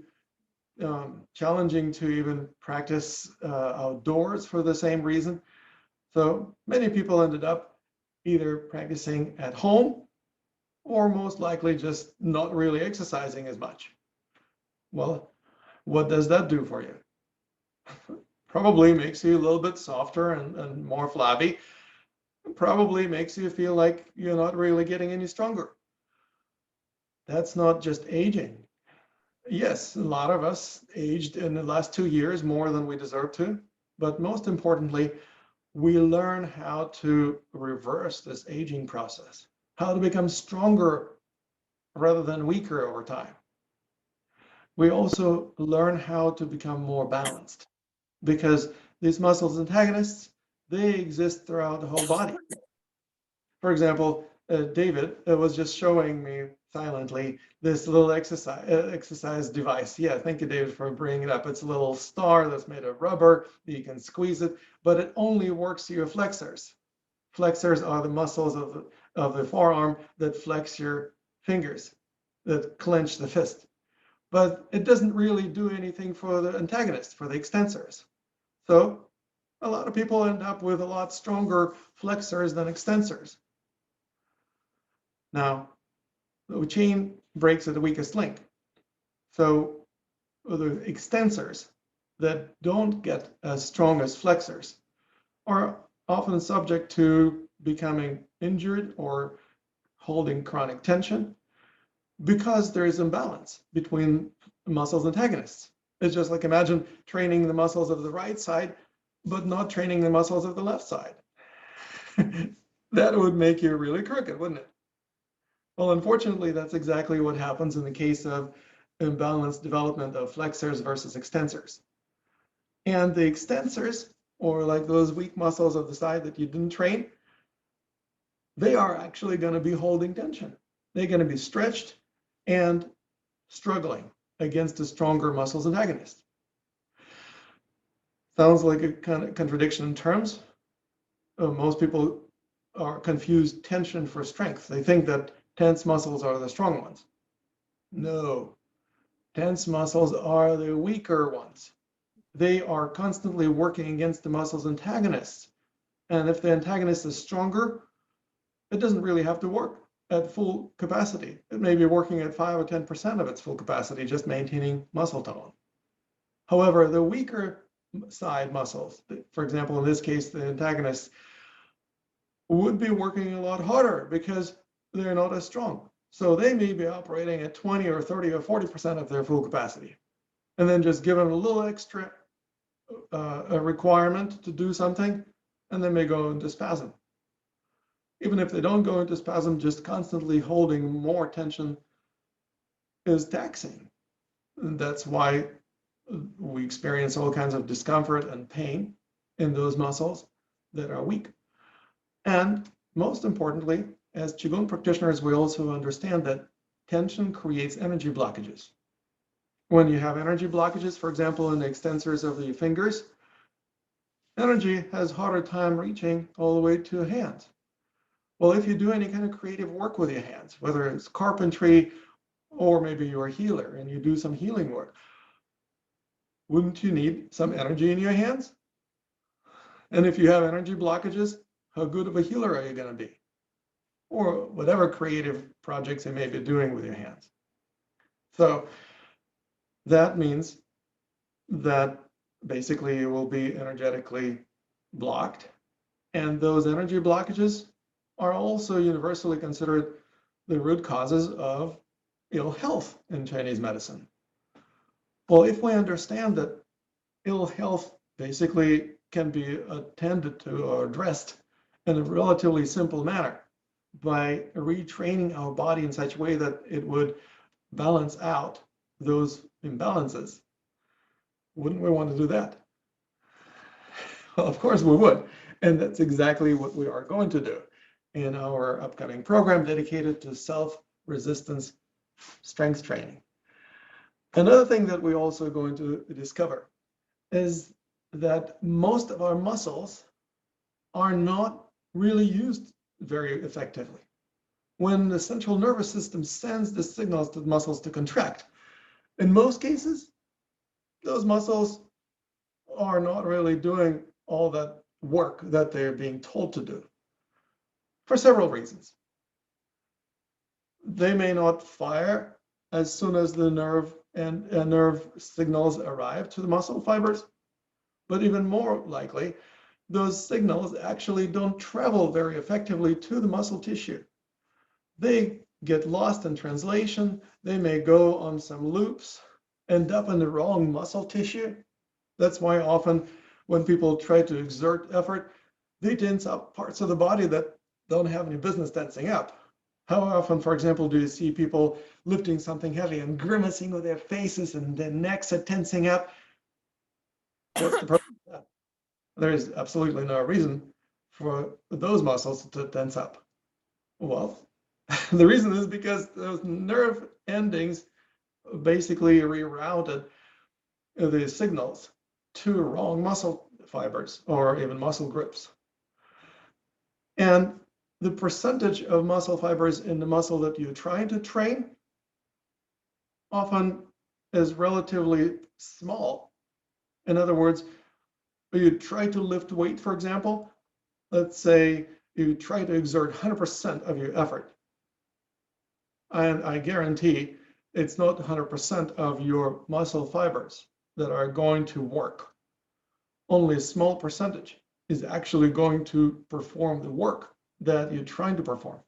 challenging to even practice outdoors for the same reason. So many people ended up either practicing at home or most likely just not really exercising as much. Well, what does that do for you? Probably makes you a little bit softer and more flabby. Probably makes you feel like you're not really getting any stronger. That's not just aging. Yes, a lot of us aged in the last 2 years more than we deserve to, but most importantly, we learn how to reverse this aging process, how to become stronger rather than weaker over time. We also learn how to become more balanced because these muscles antagonists, they exist throughout the whole body. For example, David was just showing me silently this little exercise device. Yeah, thank you, David, for bringing it up. It's a little star that's made of rubber. You can squeeze it, but it only works your flexors. Flexors are the muscles of the forearm that flex your fingers, that clench the fist. But it doesn't really do anything for the antagonist, for the extensors. So a lot of people end up with a lot stronger flexors than extensors. Now, the chain breaks at the weakest link. So the extensors that don't get as strong as flexors are often subject to becoming injured or holding chronic tension because there is imbalance between muscles antagonists. It's just like imagine training the muscles of the right side, but not training the muscles of the left side. That would make you really crooked, wouldn't it? Well, unfortunately, that's exactly what happens in the case of imbalanced development of flexors versus extensors. And the extensors, or like those weak muscles of the side that you didn't train, they are actually going to be holding tension. They're going to be stretched and struggling against a stronger muscles antagonist. Sounds like a kind of contradiction in terms. Most people are confused tension for strength. They think that tense muscles are the strong ones. No, tense muscles are the weaker ones. They are constantly working against the muscle's antagonists. And if the antagonist is stronger, it doesn't really have to work at full capacity. It may be working at 5 or 10% of its full capacity, just maintaining muscle tone. However, the weaker side muscles, for example, in this case, the antagonists, would be working a lot harder because they're not as strong. So they may be operating at 20 or 30 or 40% of their full capacity. And then just give them a little extra a requirement to do something, and they may go into spasm. Even if they don't go into spasm, just constantly holding more tension is taxing. And that's why we experience all kinds of discomfort and pain in those muscles that are weak. And most importantly, as Qigong practitioners, we also understand that tension creates energy blockages. When you have energy blockages, for example, in the extensors of the fingers, energy has harder time reaching all the way to hands. Well, if you do any kind of creative work with your hands, whether it's carpentry or maybe you're a healer and you do some healing work, wouldn't you need some energy in your hands? And if you have energy blockages, how good of a healer are you going to be? Or whatever creative projects you may be doing with your hands. So that means that basically you will be energetically blocked. And those energy blockages are also universally considered the root causes of ill health in Chinese medicine. Well, if we understand that ill health basically can be attended to or addressed in a relatively simple manner by retraining our body in such a way that it would balance out those imbalances, wouldn't we want to do that? Well, of course we would. And that's exactly what we are going to do in our upcoming program dedicated to self-resistance strength training. Another thing that we're also going to discover is that most of our muscles are not really used very effectively. When the central nervous system sends the signals to the muscles to contract, in most cases, those muscles are not really doing all that work that they're being told to do for several reasons. They may not fire as soon as the nerve signals arrive to the muscle fibers, but even more likely, those signals actually don't travel very effectively to the muscle tissue. They get lost in translation. They may go on some loops, end up in the wrong muscle tissue. That's why often when people try to exert effort, they tense up parts of the body that don't have any business tensing up. How often, for example, do you see people lifting something heavy and grimacing with their faces and their necks are tensing up? What's the purpose of that? There is absolutely no reason for those muscles to tense up. Well, the reason is because those nerve endings basically rerouted the signals to wrong muscle fibers or even muscle groups. And the percentage of muscle fibers in the muscle that you're trying to train often is relatively small. In other words, you try to lift weight, for example, let's say you try to exert 100% of your effort. And I guarantee it's not 100% of your muscle fibers that are going to work. Only a small percentage is actually going to perform the work that you're trying to perform.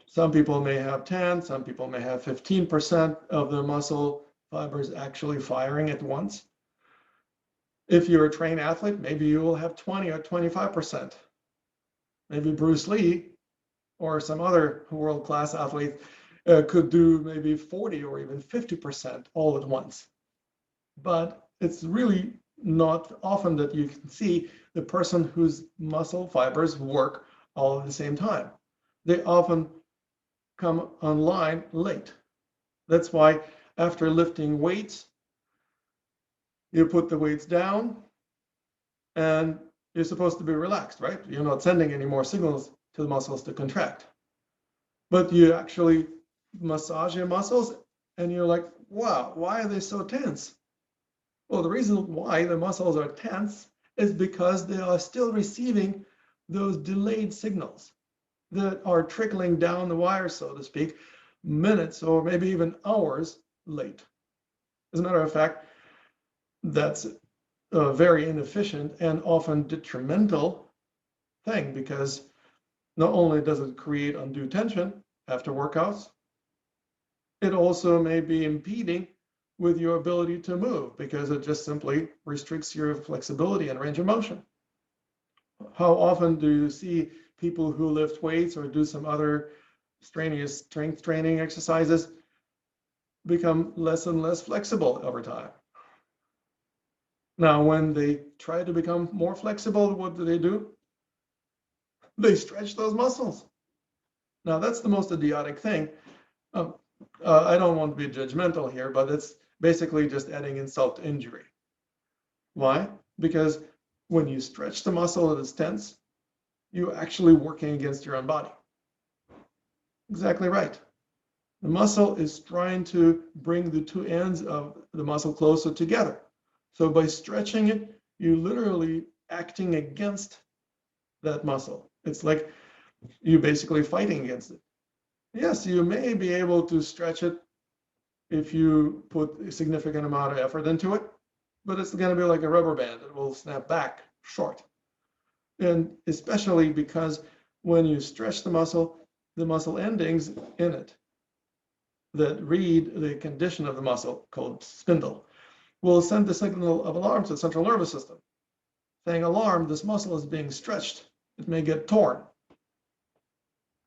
Some people may have 10, some people may have 15% of their muscle fibers actually firing at once. If you're a trained athlete, maybe you will have 20 or 25%. Maybe Bruce Lee or some other world-class athlete could do maybe 40 or even 50% all at once. But it's really not often that you can see the person whose muscle fibers work all at the same time. They often come online late. That's why after lifting weights, you put the weights down and you're supposed to be relaxed, right? You're not sending any more signals to the muscles to contract. But you actually massage your muscles and you're like, wow, why are they so tense? Well, the reason why the muscles are tense is because they are still receiving those delayed signals that are trickling down the wire, so to speak, minutes or maybe even hours late. As a matter of fact, that's a very inefficient and often detrimental thing, because not only does it create undue tension after workouts, it also may be impeding with your ability to move, because it just simply restricts your flexibility and range of motion. How often do you see people who lift weights or do some other strenuous strength training exercises become less and less flexible over time? Now, when they try to become more flexible, what do? They stretch those muscles. Now, that's the most idiotic thing. I don't want to be judgmental here, but it's basically just adding insult to injury. Why? Because when you stretch the muscle that is tense, you're actually working against your own body. Exactly right. The muscle is trying to bring the two ends of the muscle closer together. So by stretching it, you're literally acting against that muscle. It's like you're basically fighting against it. Yes, you may be able to stretch it if you put a significant amount of effort into it, but it's going to be like a rubber band. It will snap back short. And especially because when you stretch the muscle endings in it that read the condition of the muscle, called spindle, will send the signal of alarm to the central nervous system, saying, alarm, this muscle is being stretched. It may get torn.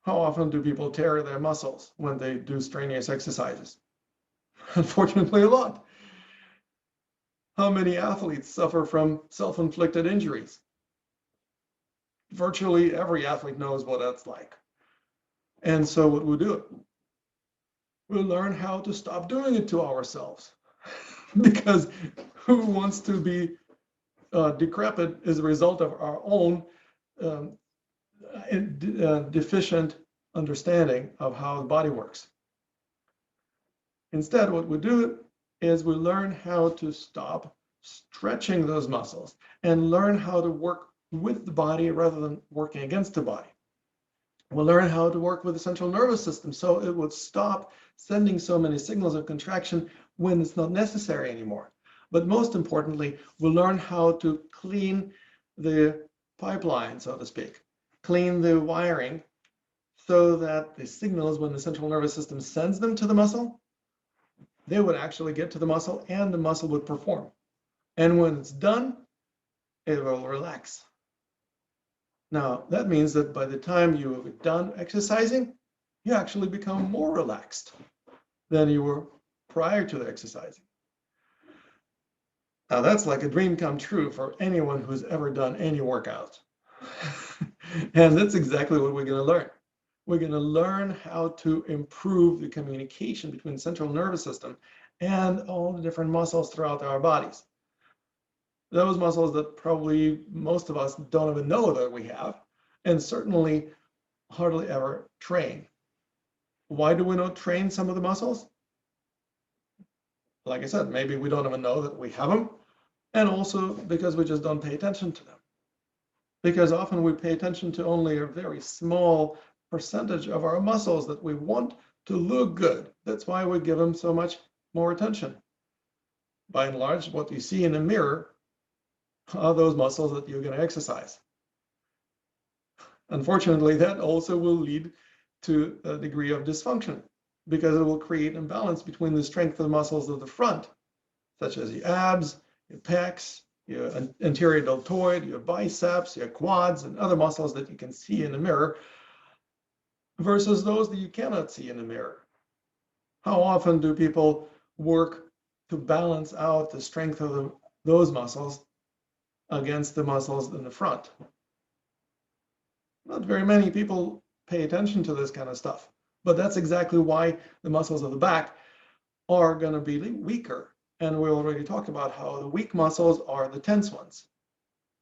How often do people tear their muscles when they do strenuous exercises? Unfortunately, a lot. How many athletes suffer from self-inflicted injuries? Virtually every athlete knows what that's like. And so what we do, we learn how to stop doing it to ourselves. Because who wants to be decrepit as a result of our own deficient understanding of how the body works? Instead, what we do is we learn how to stop stretching those muscles and learn how to work with the body rather than working against the body. We'll learn how to work with the central nervous system so it would stop sending so many signals of contraction when it's not necessary anymore. But most importantly, we'll learn how to clean the pipeline, so to speak, clean the wiring so that the signals, when the central nervous system sends them to the muscle, they would actually get to the muscle and the muscle would perform. And when it's done, it will relax. Now, that means that by the time you have done exercising, you actually become more relaxed than you were prior to the exercising. Now, that's like a dream come true for anyone who's ever done any workout. And that's exactly what we're going to learn. We're going to learn how to improve the communication between the central nervous system and all the different muscles throughout our bodies. Those muscles that probably most of us don't even know that we have, and certainly hardly ever train. Why do we not train some of the muscles? Like I said, maybe we don't even know that we have them, and also because we just don't pay attention to them. Because often we pay attention to only a very small percentage of our muscles that we want to look good. That's why we give them so much more attention. By and large, what you see in the mirror are those muscles that you're going to exercise. Unfortunately, that also will lead to a degree of dysfunction, because it will create imbalance between the strength of the muscles of the front, such as your abs, your pecs, your anterior deltoid, your biceps, your quads, and other muscles that you can see in the mirror, versus those that you cannot see in the mirror. How often do people work to balance out the strength of those muscles against the muscles in the front? Not very many people pay attention to this kind of stuff, but that's exactly why the muscles of the back are going to be weaker. And we already talked about how the weak muscles are the tense ones.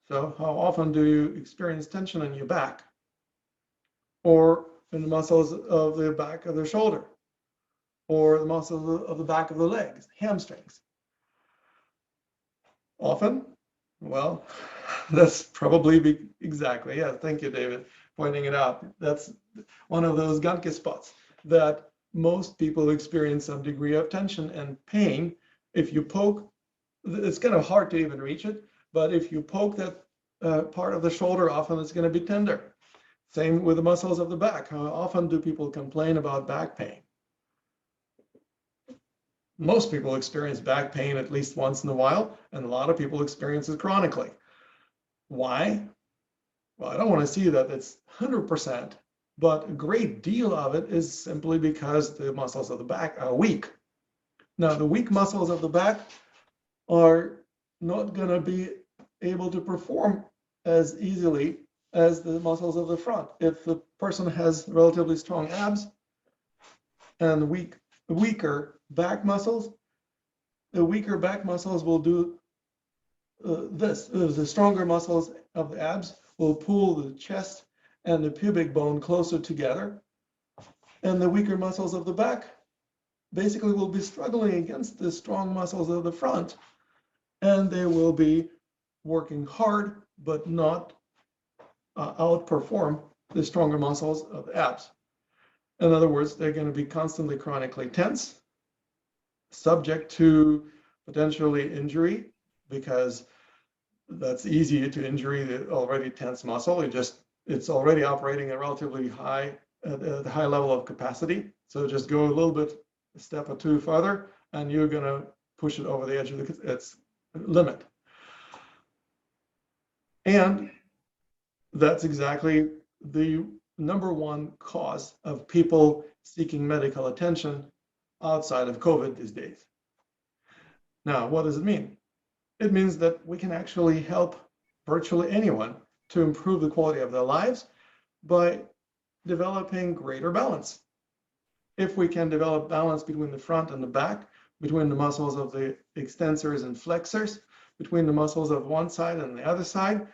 So how often do you experience tension in your back or in the muscles of the back of the shoulder or the muscles of the back of the legs, hamstrings? Often? Well, that's probably exactly, yeah, thank you, David, pointing it out. That's one of those Gunke spots that most people experience some degree of tension and pain if you poke it's kind of hard to even reach it, but if you poke that part of the shoulder, often it's going to be tender. Same with the muscles of the back. How often do people complain about back pain? Most people experience back pain at least once in a while, and a lot of people experience it chronically. Why? Well, I don't want to see that it's 100%, but a great deal of it is simply because the muscles of the back are weak. Now, the weak muscles of the back are not going to be able to perform as easily as the muscles of the front. If the person has relatively strong abs and weaker back muscles, the weaker back muscles will do this. The stronger muscles of the abs will pull the chest and the pubic bone closer together, and the weaker muscles of the back basically will be struggling against the strong muscles of the front, and they will be working hard but not outperform the stronger muscles of the abs. In other words, they're going to be constantly chronically tense, subject to potentially injury, because that's easy to injury the already tense muscle. It's already operating at relatively high level of capacity. So just go a little bit, a step or two further, and you're going to push it over the edge of its limit. And that's exactly the number one cause of people seeking medical attention outside of COVID these days. Now, what does it mean? It means that we can actually help virtually anyone to improve the quality of their lives by developing greater balance. If we can develop balance between the front and the back, between the muscles of the extensors and flexors, between the muscles of one side and the other side,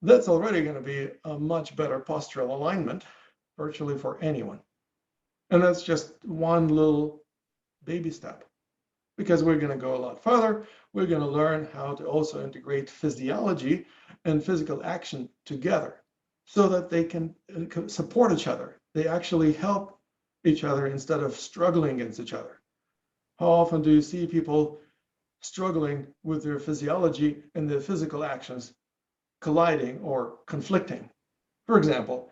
that's already going to be a much better postural alignment virtually for anyone. And that's just one little baby step, because we're going to go a lot further. We're going to learn how to also integrate physiology and physical action together so that they can support each other. They actually help each other instead of struggling against each other. How often do you see people struggling with their physiology and their physical actions colliding or conflicting? For example,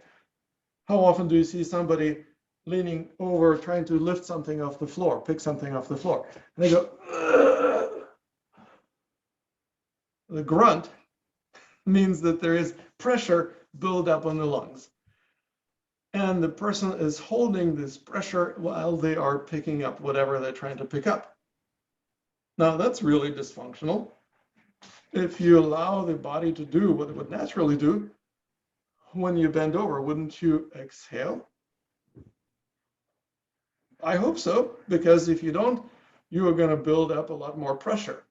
how often do you see somebody leaning over trying to lift something off the floor, pick something off the floor, and they go, ugh. The grunt means that there is pressure build up on the lungs, and the person is holding this pressure while they are picking up whatever they're trying to pick up. Now, that's really dysfunctional. If you allow the body to do what it would naturally do, when you bend over, wouldn't you exhale? I hope so, because if you don't, you are going to build up a lot more pressure.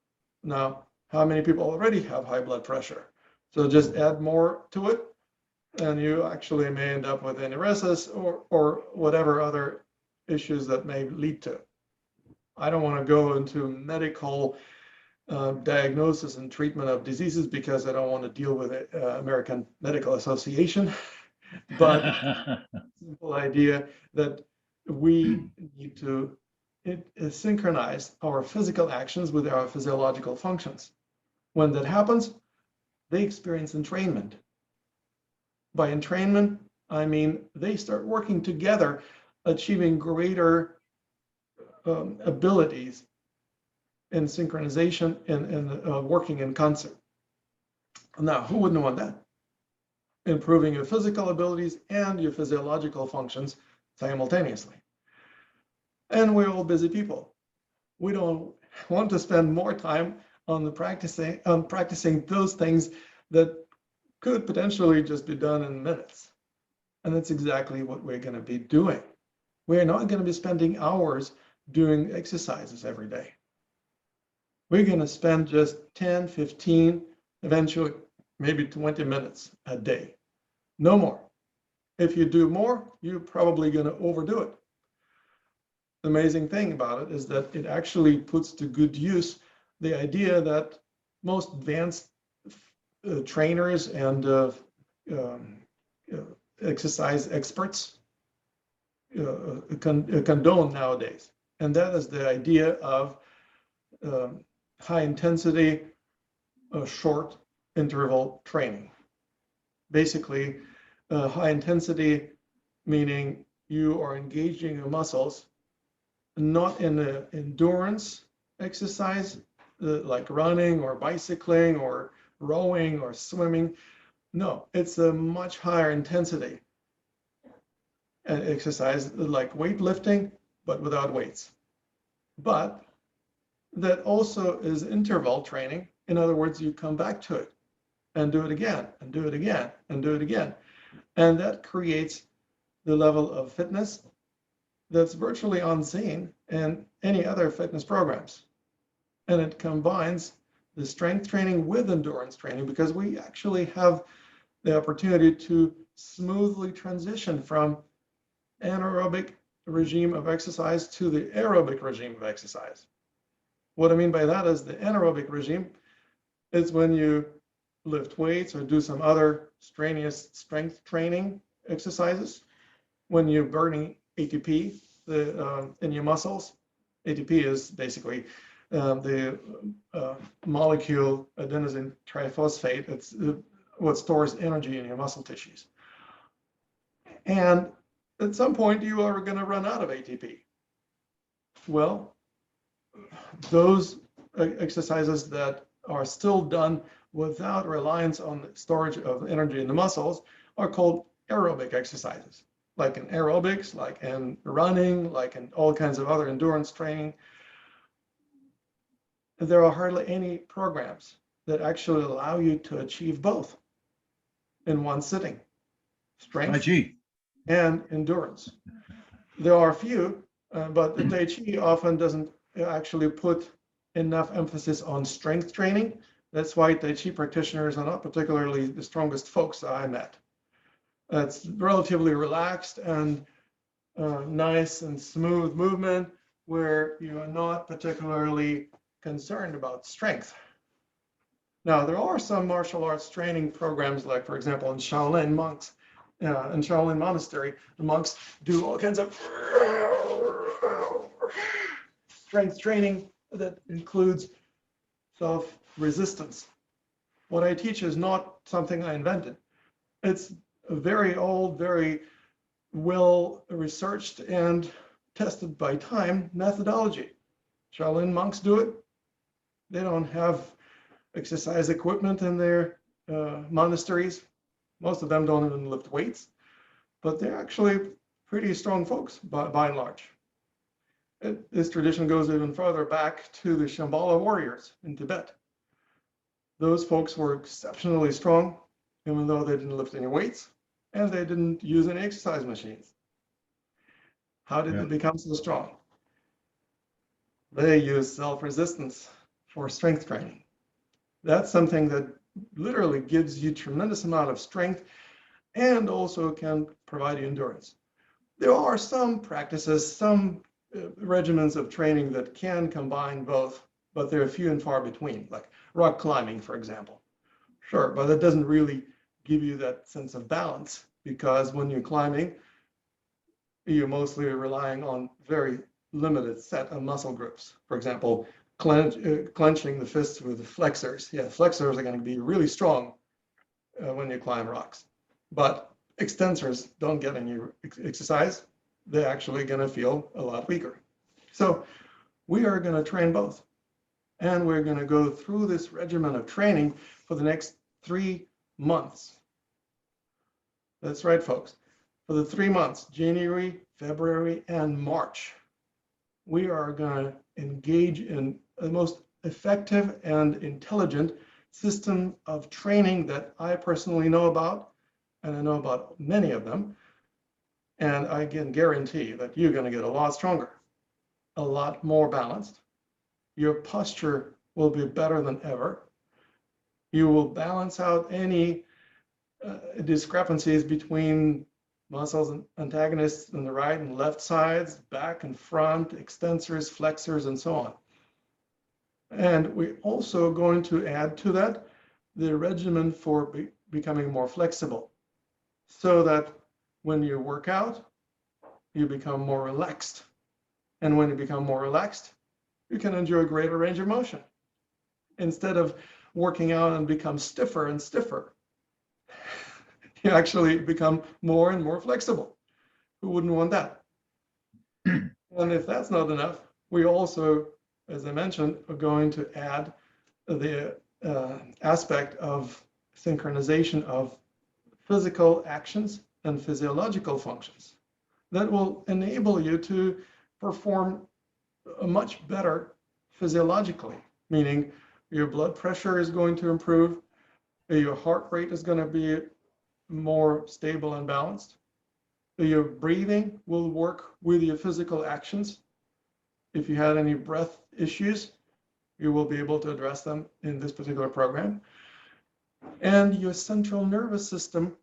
Now, how many people already have high blood pressure? So just add more to it, and you actually may end up with aneurysms or whatever other issues that may lead to. I don't want to go into medical diagnosis and treatment of diseases because I don't want to deal with it, American Medical Association, but simple idea that we need to synchronize our physical actions with our physiological functions. When that happens, they experience entrainment. By entrainment, I mean they start working together, achieving greater abilities in synchronization and working in concert. Now, who wouldn't want that? Improving your physical abilities and your physiological functions simultaneously. And we're all busy people. We don't want to spend more time on practicing those things that could potentially just be done in minutes. And that's exactly what we're going to be doing. We're not going to be spending hours doing exercises every day. We're going to spend just 10, 15, eventually maybe 20 minutes a day. No more. If you do more, you're probably going to overdo it. The amazing thing about it is that it actually puts to good use the idea that most advanced trainers and exercise experts condone nowadays. And that is the idea of high intensity, short interval training. Basically, high intensity meaning you are engaging your muscles not in an endurance exercise like running or bicycling or rowing or swimming. No, it's a much higher intensity exercise like weightlifting, but without weights. But that also is interval training. In other words, you come back to it and do it again and do it again and do it again. And that creates the level of fitness that's virtually unseen in any other fitness programs. And it combines the strength training with endurance training because we actually have the opportunity to smoothly transition from anaerobic regime of exercise to the aerobic regime of exercise. What I mean by that is the anaerobic regime is when you lift weights or do some other strenuous strength training exercises, when you're burning ATP in your muscles. ATP is basically the molecule adenosine triphosphate. It's what stores energy in your muscle tissues. And at some point, you are going to run out of ATP. Well, those exercises that are still done without reliance on the storage of energy in the muscles are called aerobic exercises, like in aerobics, like in running, like in all kinds of other endurance training. There are hardly any programs that actually allow you to achieve both in one sitting, strength and endurance. There are a few, but the Tai Chi often doesn't actually put enough emphasis on strength training. That's why Tai Chi practitioners are not particularly the strongest folks I met. It's relatively relaxed and nice and smooth movement where you are not particularly concerned about strength. Now, there are some martial arts training programs, like, for example, in Shaolin monks, in Shaolin Monastery, the monks do all kinds of strength training that includes self-resistance. What I teach is not something I invented. It's a very old, very well researched and tested by time methodology. Shaolin monks do it. They don't have exercise equipment in their monasteries. Most of them don't even lift weights, but they're actually pretty strong folks by and large. This tradition goes even further back to the Shambhala warriors in Tibet. Those folks were exceptionally strong, even though they didn't lift any weights and they didn't use any exercise machines. How did they become so strong? They used self-resistance for strength training. That's something that literally gives you tremendous amount of strength and also can provide you endurance. There are some practices, some regimens of training that can combine both, but they're few and far between, like rock climbing, for example. Sure, but that doesn't really give you that sense of balance because when you're climbing, you're mostly relying on very limited set of muscle groups. For example, clenching the fists with the flexors. Yeah, flexors are going to be really strong when you climb rocks, but extensors don't get any exercise. They're actually going to feel a lot weaker. So we are going to train both. And we're going to go through this regimen of training for the next 3 months. That's right, folks. For the 3 months, January, February, and March, we are going to engage in the most effective and intelligent system of training that I personally know about, and I know about many of them. And I can guarantee that you're going to get a lot stronger, a lot more balanced. Your posture will be better than ever. You will balance out any discrepancies between muscles and antagonists on the right and left sides, back and front, extensors, flexors, and so on. And we're also going to add to that the regimen for becoming more flexible so that when you work out, you become more relaxed. And when you become more relaxed, you can enjoy a greater range of motion. instead of working out and become stiffer and stiffer, you actually become more and more flexible. Who wouldn't want that? And if that's not enough, we also, as I mentioned, are going to add the aspect of synchronization of physical actions and physiological functions that will enable you to perform much better physiologically, meaning your blood pressure is going to improve, your heart rate is going to be more stable and balanced, your breathing will work with your physical actions. If you had any breath issues, you will be able to address them in this particular program. And your central nervous system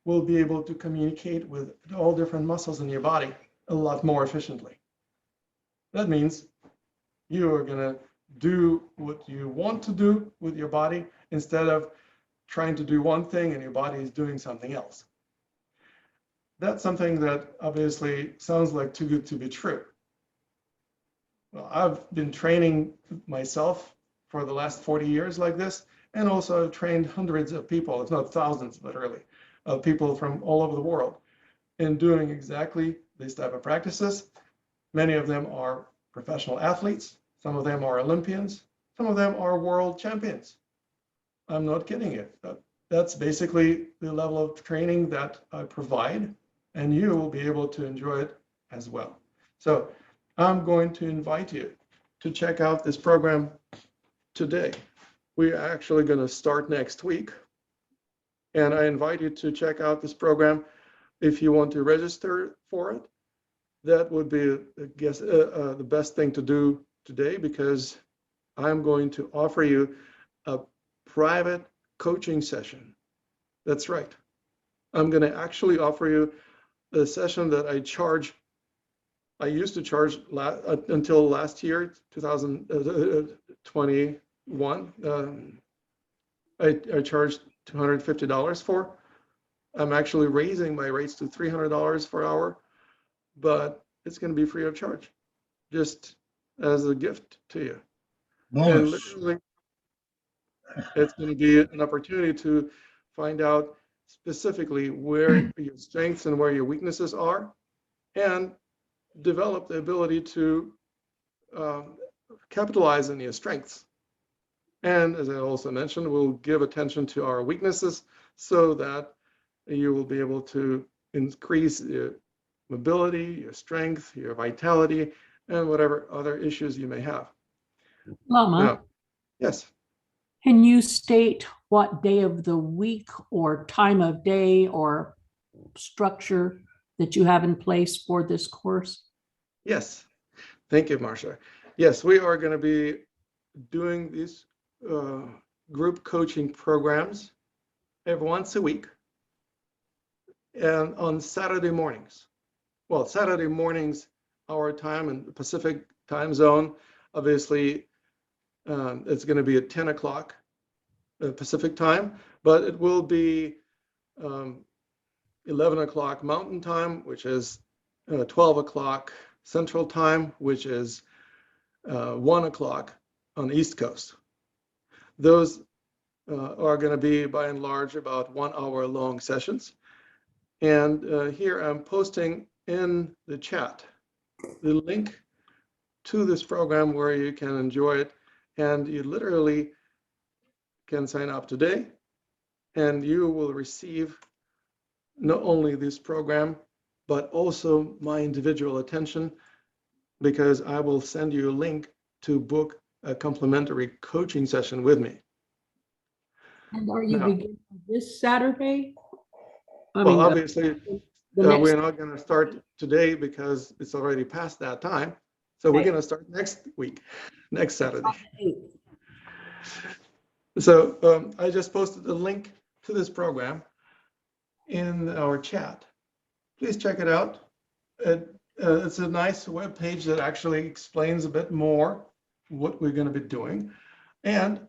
will be able to communicate with all different muscles in your body a lot more efficiently. That means you are going to do what you want to do with your body instead of trying to do one thing and your body is doing something else. That's something that obviously sounds like too good to be true. Well, I've been training myself for the last 40 years like this, and also I've trained hundreds of people, if not thousands, literally, of people from all over the world in doing exactly these type of practices. Many of them are professional athletes. Some of them are Olympians. Some of them are world champions. I'm not kidding you. That's basically the level of training that I provide, and you will be able to enjoy it as well. So I'm going to invite you to check out this program today. We're actually going to start next week, and I invite you to check out this program. If you want to register for it, that would be, I guess, the best thing to do today, because I'm going to offer you a private coaching session. That's right. I'm going to actually offer you a session that I used to charge until last year, 2021. I charged $250 for. I'm actually raising my rates to $300 per hour, but it's going to be free of charge, just as a gift to you. Bonus. And literally, it's going to be an opportunity to find out specifically where your strengths and where your weaknesses are, and develop the ability to capitalize on your strengths. And as I also mentioned, we'll give attention to our weaknesses so that you will be able to increase your mobility, your strength, your vitality, and whatever other issues you may have. Lama, Now, yes. can you state what day of the week or time of day or structure that you have in place for this course? Yes. Thank you, Marcia. Yes, we are going to be doing these group coaching programs every once a week, and on Saturday mornings. Well, Saturday mornings, our time in the Pacific time zone, obviously it's going to be at 10 o'clock Pacific time, but it will be 11 o'clock Mountain Time, which is 12 o'clock Central Time, which is 1 o'clock on the East Coast. Those are going to be, by and large, about 1 hour long sessions. And here I'm posting in the chat the link to this program where you can enjoy it. And you literally can sign up today, and you will receive not only this program, but also my individual attention, because I will send you a link to book a complimentary coaching session with me. And are you Now, beginning this Saturday? well, obviously, next- we're not going to start today because it's already past that time. So we're Okay. going to start next week, next Saturday. So I just posted a link to this program in our chat. Please check it out. It's a nice web page that actually explains a bit more what we're going to be doing. And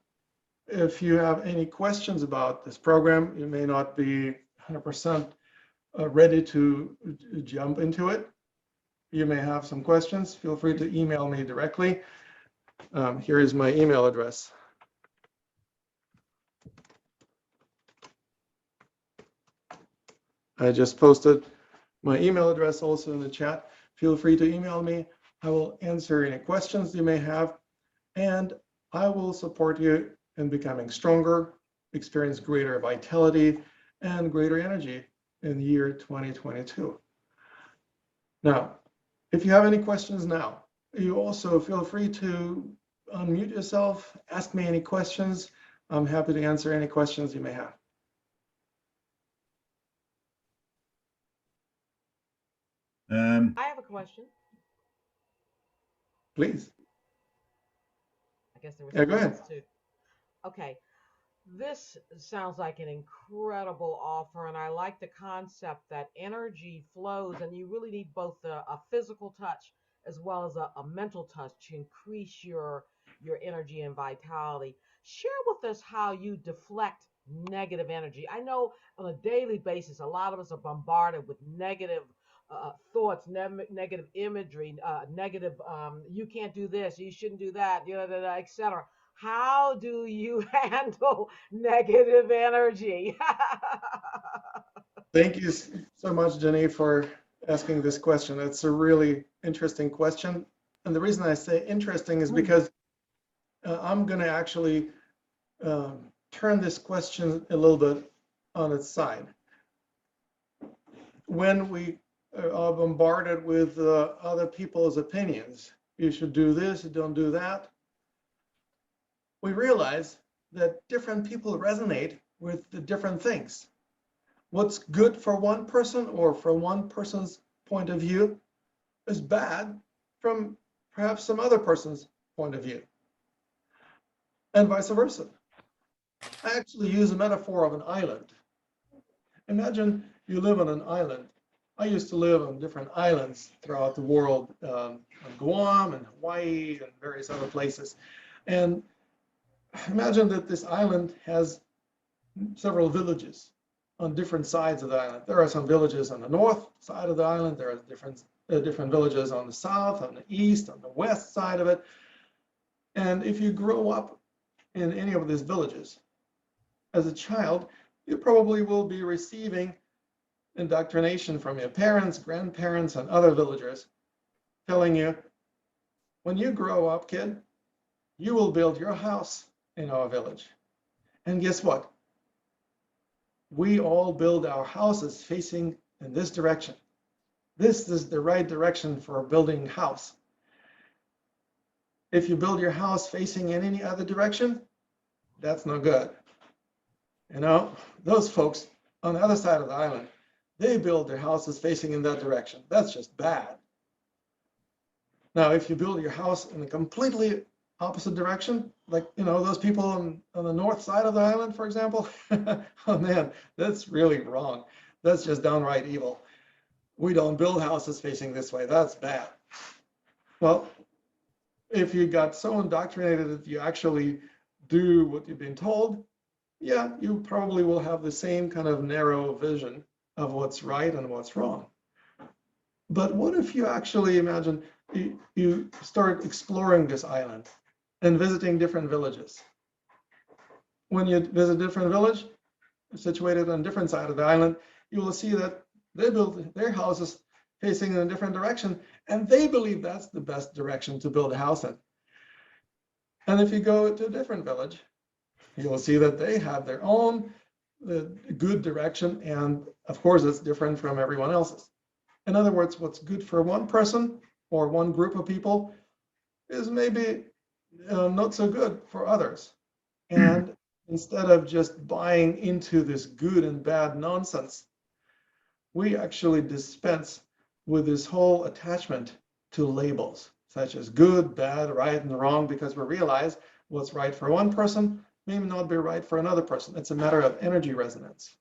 if you have any questions about this program, you may not be 100% ready to jump into it. You may have some questions. Feel free to email me directly. Here is my email address. I just posted my email address also in the chat. Feel free to email me. I will answer any questions you may have, and I will support you in becoming stronger, experience greater vitality and greater energy in the year 2022. Now, if you have any questions now, you also feel free to unmute yourself, ask me any questions. I'm happy to answer any questions you may have. I have a question. Please. I guess there was Yeah, go something ahead. else too. Okay. This sounds like an incredible offer, and I like the concept that energy flows, and you really need both a physical touch as well as a mental touch to increase your energy and vitality. Share with us how you deflect negative energy. I know on a daily basis, a lot of us are bombarded with negative thoughts, negative imagery, negative, you can't do this, you shouldn't do that, etc. How do you handle negative energy? Thank you so much, Jenny, for asking this question. It's a really interesting question. And the reason I say interesting is because I'm going to actually turn this question a little bit on its side. When we are bombarded with other people's opinions, you should do this, don't do that, we realize that different people resonate with the different things. What's good for one person or from one person's point of view is bad from perhaps some other person's point of view, and vice versa. I actually use a metaphor of an island. Imagine you live on an island. I used to live on different islands throughout the world, on Guam and Hawaii and various other places. And imagine that this island has several villages on different sides of the island. There are some villages on the north side of the island. There are different villages on the south, on the east, on the west side of it. And if you grow up in any of these villages as a child, you probably will be receiving indoctrination from your parents, grandparents, and other villagers telling you, when you grow up, kid, you will build your house in our village. And guess what? We all build our houses facing in this direction. This is the right direction for building a house. If you build your house facing in any other direction, that's no good. You know, those folks on the other side of the island, they build their houses facing in that direction. That's just bad. Now, if you build your house in a completely opposite direction, like, you know, those people on the north side of the island, for example, oh man, that's really wrong. That's just downright evil. We don't build houses facing this way. That's bad. Well, if you got so indoctrinated that you actually do what you've been told, yeah, you probably will have the same kind of narrow vision of what's right and what's wrong. But what if you actually imagine you start exploring this island and visiting different villages? When you visit a different village, situated on a different side of the island, you will see that they build their houses facing in a different direction, and they believe that's the best direction to build a house in. And if you go to a different village, you will see that they have their own good direction, and of course it's different from everyone else's. In other words, what's good for one person or one group of people is maybe not so good for others. And instead of just buying into this good and bad nonsense, we actually dispense with this whole attachment to labels, such as good, bad, right, and wrong, because we realize what's right for one person may not be right for another person. It's a matter of energy resonance.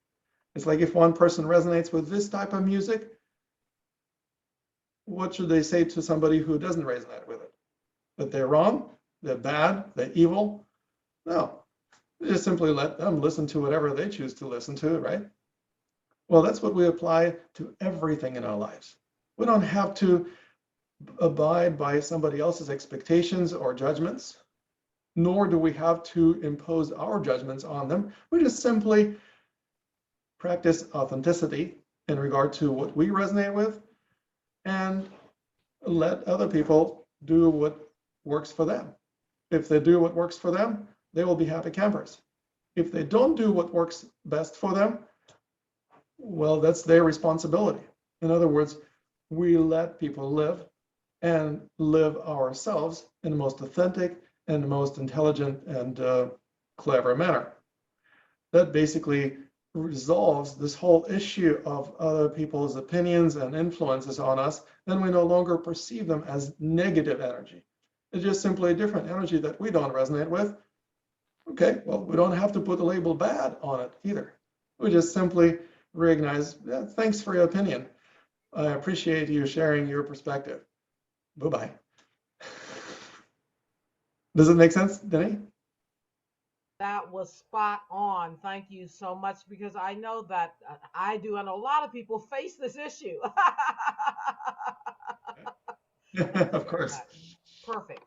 It's like if one person resonates with this type of music, what should they say to somebody who doesn't resonate with it? That they're wrong, they're bad, they're evil? No, just simply let them listen to whatever they choose to listen to, right? Well, that's what we apply to everything in our lives. We don't have to abide by somebody else's expectations or judgments, nor do we have to impose our judgments on them. We just simply practice authenticity in regard to what we resonate with, and let other people do what works for them. If they do what works for them, they will be happy campers. If they don't do what works best for them, well, that's their responsibility. In other words, we let people live and live ourselves in the most authentic and the most intelligent and clever manner. That basically resolves this whole issue of other people's opinions and influences on us. Then we no longer perceive them as negative energy. It's just simply a different energy that we don't resonate with. Okay, well, we don't have to put the label bad on it either. We just simply recognize, yeah, thanks for your opinion. I appreciate you sharing your perspective. Bye-bye. Does it make sense, Denny? That was spot on. Thank you so much, because I know that I do, and a lot of people face this issue. Thank you Of very course. much. Perfect.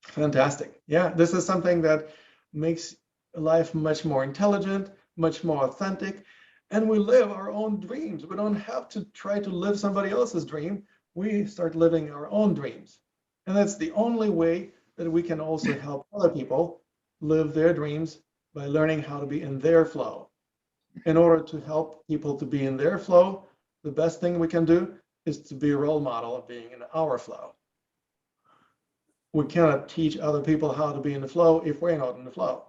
Fantastic. Yeah, this is something that makes life much more intelligent, much more authentic, and we live our own dreams. We don't have to try to live somebody else's dream. We start living our own dreams. And that's the only way that we can also help other people live their dreams, by learning how to be in their flow. In order to help people to be in their flow, the best thing we can do is to be a role model of being in our flow. We cannot teach other people how to be in the flow if we're not in the flow.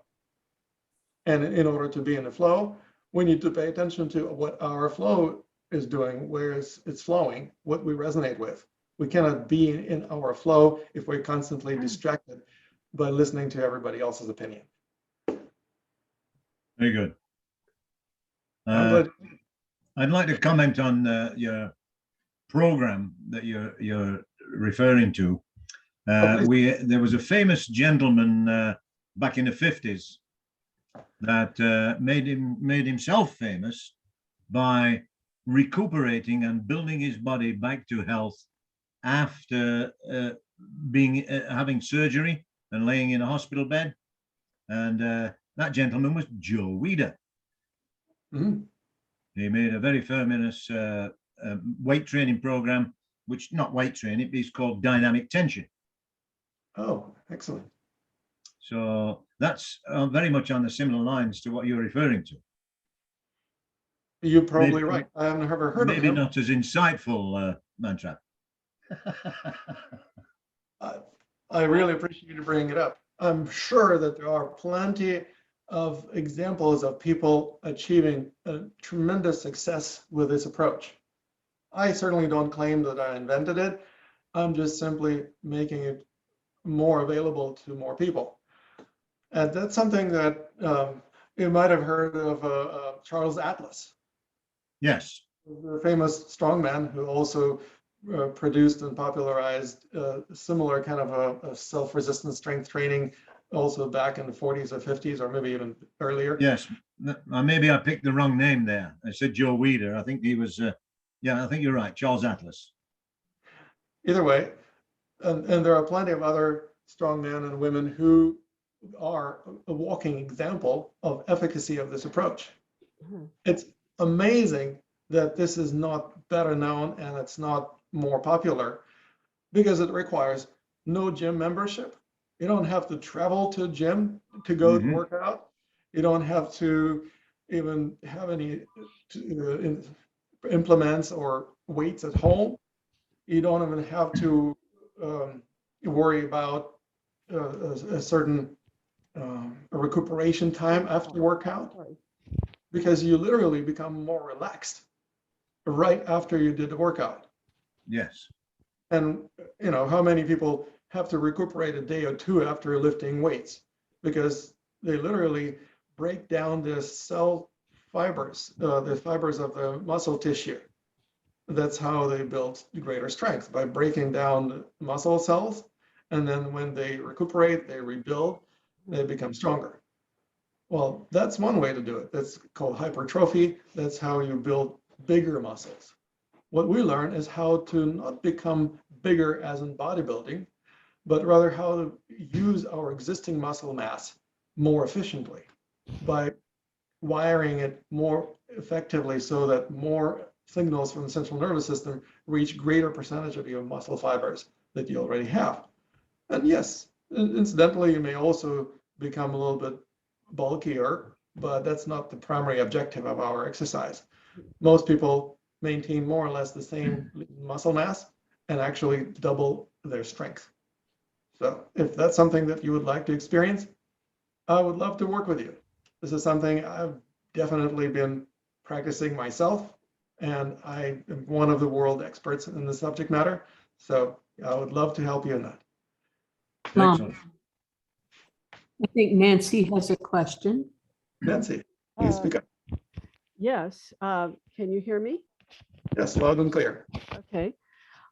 And in order to be in the flow, we need to pay attention to what our flow is doing, where it's flowing, what we resonate with. We cannot be in our flow if we're constantly distracted by listening to everybody else's opinion. Very good. I'm glad. I'd like to comment on your program that you're referring to. There was a famous gentleman back in the 50s that made himself famous by recuperating and building his body back to health after having surgery and laying in a hospital bed. And that gentleman was Joe Weider. Mhm. He made a very famous weight training program, which not weight training, it's called dynamic tension. Oh, excellent. So that's very much on the similar lines to what you're referring to. You're probably Maybe- right. I haven't ever heard of Maybe him. not as insightful, Mantrap. I really appreciate you bringing it up. I'm sure that there are plenty of examples of people achieving a tremendous success with this approach. I certainly don't claim that I invented it. I'm just simply making it more available to more people. And that's something that you might have heard of Charles Atlas, Yes. the famous strongman who also produced and popularized similar kind of a self-resistance strength training also back in the 40s or 50s, or maybe even earlier. Yes. Maybe I picked the wrong name there. I said Joe Weider. I think he was, yeah, I think you're right. Charles Atlas. Either way, and there are plenty of other strong men and women who are a walking example of efficacy of this approach. It's amazing that this is not better known and it's not more popular, because it requires no gym membership. You don't have to travel to a gym to go to work out. You don't have to even have any implements or weights at home. You don't even have to worry about a certain recuperation time after workout, because you literally become more relaxed right after you did the workout. Yes. And you know, how many people have to recuperate a day or two after lifting weights, because they literally break down the cell fibers, the fibers of the muscle tissue. That's how they build greater strength, by breaking down muscle cells. And then when they recuperate, they rebuild, they become stronger. Well, that's one way to do it. That's called hypertrophy. That's how you build bigger muscles. What we learn is how to not become bigger as in bodybuilding, but rather how to use our existing muscle mass more efficiently by wiring it more effectively so that more signals from the central nervous system reach greater percentage of your muscle fibers that you already have. And yes, incidentally, you may also become a little bit bulkier, but that's not the primary objective of our exercise. Most people maintain more or less the same muscle mass and actually double their strength. So if that's something that you would like to experience, I would love to work with you. This is something I've definitely been practicing myself, and I am one of the world experts in the subject matter. So I would love to help you in that. Excellent. I think Nancy has a question. Nancy, please speak up. Yes. Can you hear me? Yes, loud and clear. Okay.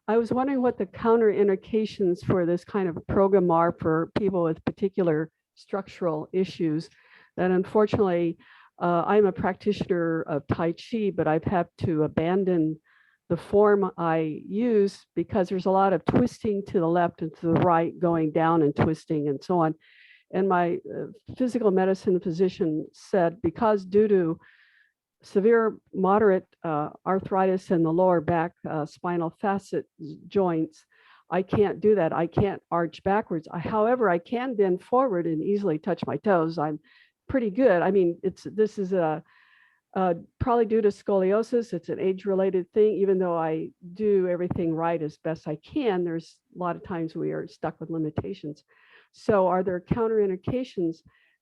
I was wondering what the counterindications for this kind of program are for people with particular structural issues. That unfortunately, I'm a practitioner of Tai Chi, but I've had to abandon the form I use because there's a lot of twisting to the left and to the right, going down and twisting and so on. And my physical medicine physician said, because due to severe moderate arthritis in the lower back spinal facet joints, I can't do that. I can't arch backwards. However, I can bend forward and easily touch my toes. I'm pretty good. I mean, this is probably due to scoliosis. It's an age-related thing. Even though I do everything right as best I can, there's a lot of times we are stuck with limitations. So are there counterindications?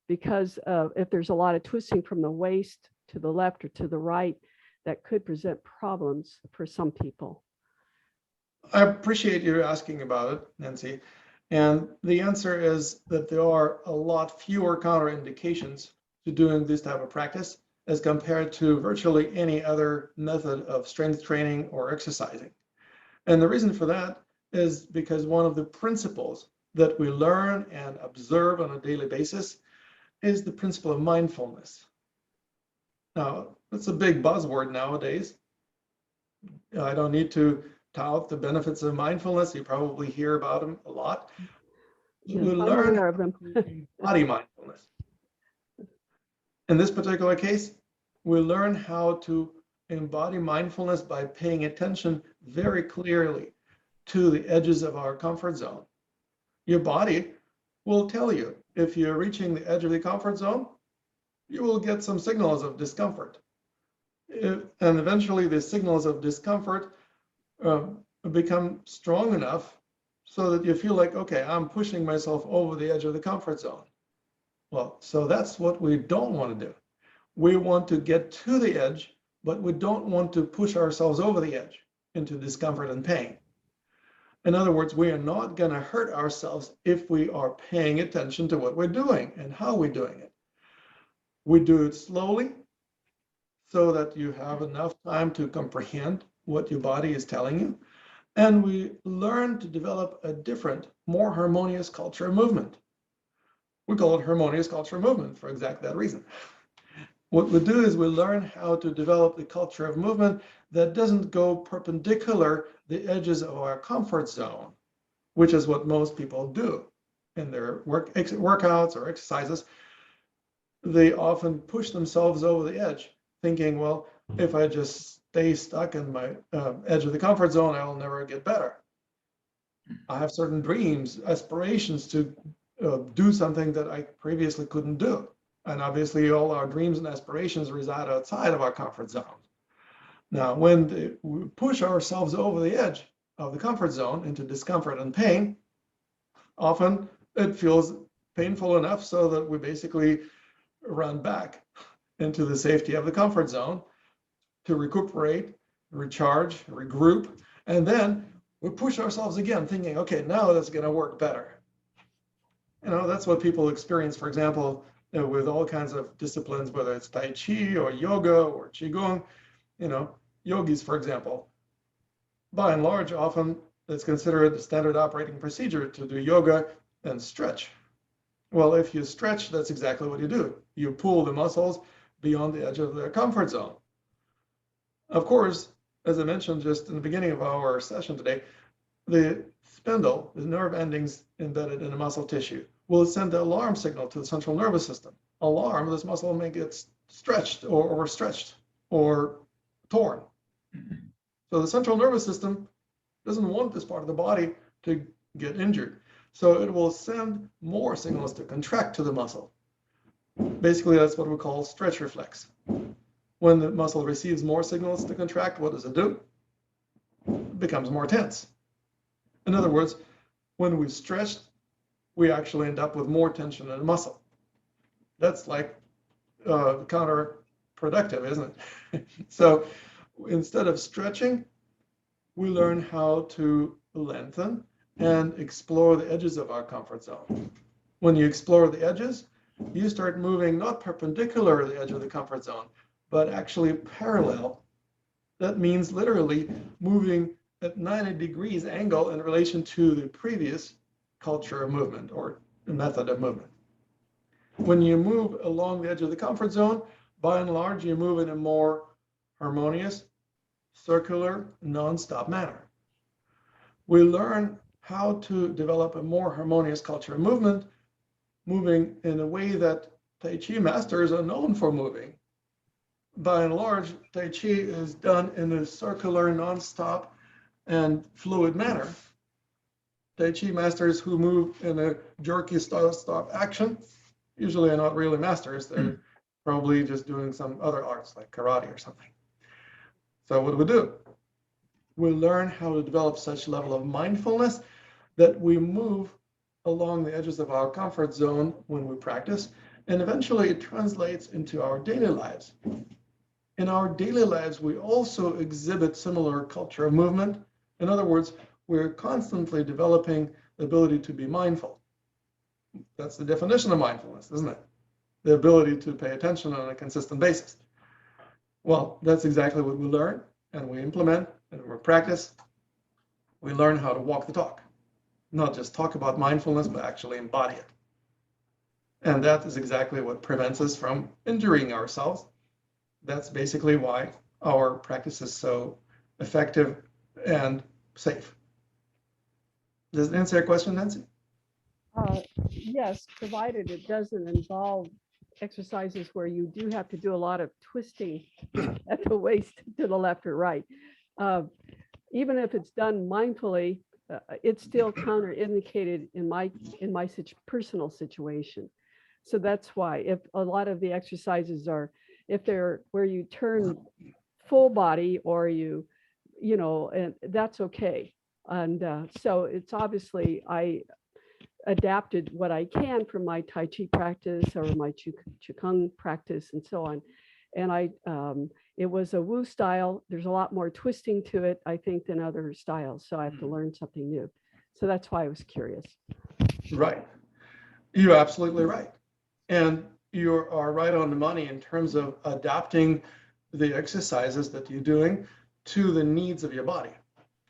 Because if there's a lot of twisting from the waist to the left or to the right, that could present problems for some people. I appreciate you asking about it, Nancy. And the answer is that there are a lot fewer counterindications to doing this type of practice as compared to virtually any other method of strength training or exercising. And the reason for that is because one of the principles that we learn and observe on a daily basis is the principle of mindfulness. Now, it's a big buzzword nowadays. I don't need to tout the benefits of mindfulness. You probably hear about them a lot. Yes, We I'm learn aware of them. body mindfulness. In this particular case, we learn how to embody mindfulness by paying attention very clearly to the edges of our comfort zone. Your body will tell you if you're reaching the edge of the comfort zone, you will get some signals of discomfort. And eventually the signals of discomfort become strong enough so that you feel like, okay, I'm pushing myself over the edge of the comfort zone. Well, so that's what we don't want to do. We want to get to the edge, but we don't want to push ourselves over the edge into discomfort and pain. In other words, we are not going to hurt ourselves if we are paying attention to what we're doing and how we're doing it. We do it slowly so that you have enough time to comprehend what your body is telling you. And we learn to develop a different, more harmonious culture of movement. We call it harmonious culture of movement for exactly that reason. What we do is we learn how to develop the culture of movement that doesn't go perpendicular the edges of our comfort zone, which is what most people do in their workouts or exercises. They often push themselves over the edge, thinking, well, if I just stay stuck in my edge of the comfort zone, I'll never get better. I have certain dreams, aspirations to do something that I previously couldn't do. And obviously all our dreams and aspirations reside outside of our comfort zone. Now, when we push ourselves over the edge of the comfort zone into discomfort and pain, often it feels painful enough so that we basically run back into the safety of the comfort zone to recuperate, recharge, regroup, and then we push ourselves again thinking, okay, now that's going to work better. You know, that's what people experience, for example, with all kinds of disciplines, whether it's Tai Chi or yoga or Qigong. You know, yogis, for example, by and large, often it's considered the standard operating procedure to do yoga and stretch. Well, if you stretch, that's exactly what you do. You pull the muscles beyond the edge of their comfort zone. Of course, as I mentioned just in the beginning of our session today, the spindle, the nerve endings embedded in the muscle tissue, will send the alarm signal to the central nervous system. Alarm, this muscle may get stretched or stretched or torn. So the central nervous system doesn't want this part of the body to get injured. So it will send more signals to contract to the muscle. Basically, that's what we call stretch reflex. When the muscle receives more signals to contract, what does it do? It becomes more tense. In other words, when we stretch, we actually end up with more tension in the muscle. That's like counterproductive, isn't it? So instead of stretching, we learn how to lengthen and explore the edges of our comfort zone. When you explore the edges, you start moving not perpendicular to the edge of the comfort zone, but actually parallel. That means literally moving at 90 degrees angle in relation to the previous culture of movement or method of movement. When you move along the edge of the comfort zone, by and large, you move in a more harmonious, circular, non-stop manner. We learn how to develop a more harmonious culture of movement, moving in a way that Tai Chi masters are known for moving. By and large, Tai Chi is done in a circular, non-stop, and fluid manner. Tai Chi masters who move in a jerky stop action usually are not really masters. They're probably just doing some other arts like karate or something. So what do we do? We learn how to develop such level of mindfulness that we move along the edges of our comfort zone when we practice, and eventually it translates into our daily lives. In our daily lives, we also exhibit similar culture of movement. In other words, we're constantly developing the ability to be mindful. That's the definition of mindfulness, isn't it? The ability to pay attention on a consistent basis. Well, that's exactly what we learn and we implement and we practice. We learn how to walk the talk, not just talk about mindfulness, but actually embody it. And that is exactly what prevents us from injuring ourselves. That's basically why our practice is so effective and safe. Does it answer your question, Nancy? Yes, provided it doesn't involve exercises where you do have to do a lot of twisting at the waist to the left or right. Even if it's done mindfully, it's still counterindicated in my personal situation. So that's why if a lot of the exercises are, if they're where you turn full body or you know, and that's okay. And so it's obviously I adapted what I can from my Tai Chi practice or my Qigong practice and so on. And it was a Wu style. There's a lot more twisting to it, I think, than other styles. So I have to learn something new. So that's why I was curious. Right. You're absolutely right. And you are right on the money in terms of adapting the exercises that you're doing to the needs of your body.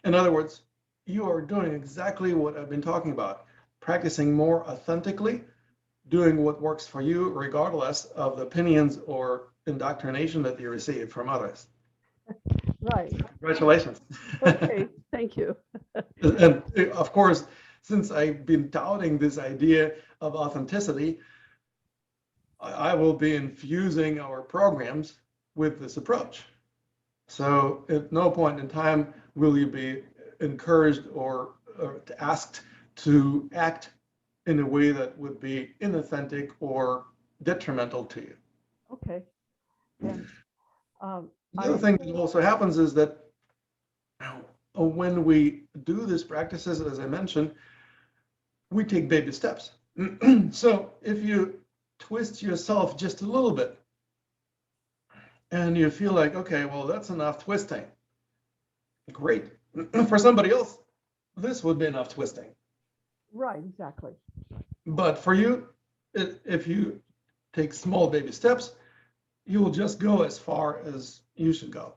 In other words, you are doing exactly what I've been talking about, practicing more authentically, doing what works for you, regardless of the opinions or indoctrination that you receive from others. Right. Congratulations. Okay, thank you. And of course, since I've been touting this idea of authenticity, I will be infusing our programs with this approach. So at no point in time will you be encouraged or asked to act in a way that would be inauthentic or detrimental to you. Okay. And, the other thing that also happens is that when we do these practices, as I mentioned, we take baby steps. So if you twist yourself just a little bit and you feel like, okay, well, that's enough twisting. Great. For somebody else, this would be enough twisting. Right, exactly. But for you, if you take small baby steps, you will just go as far as you should go.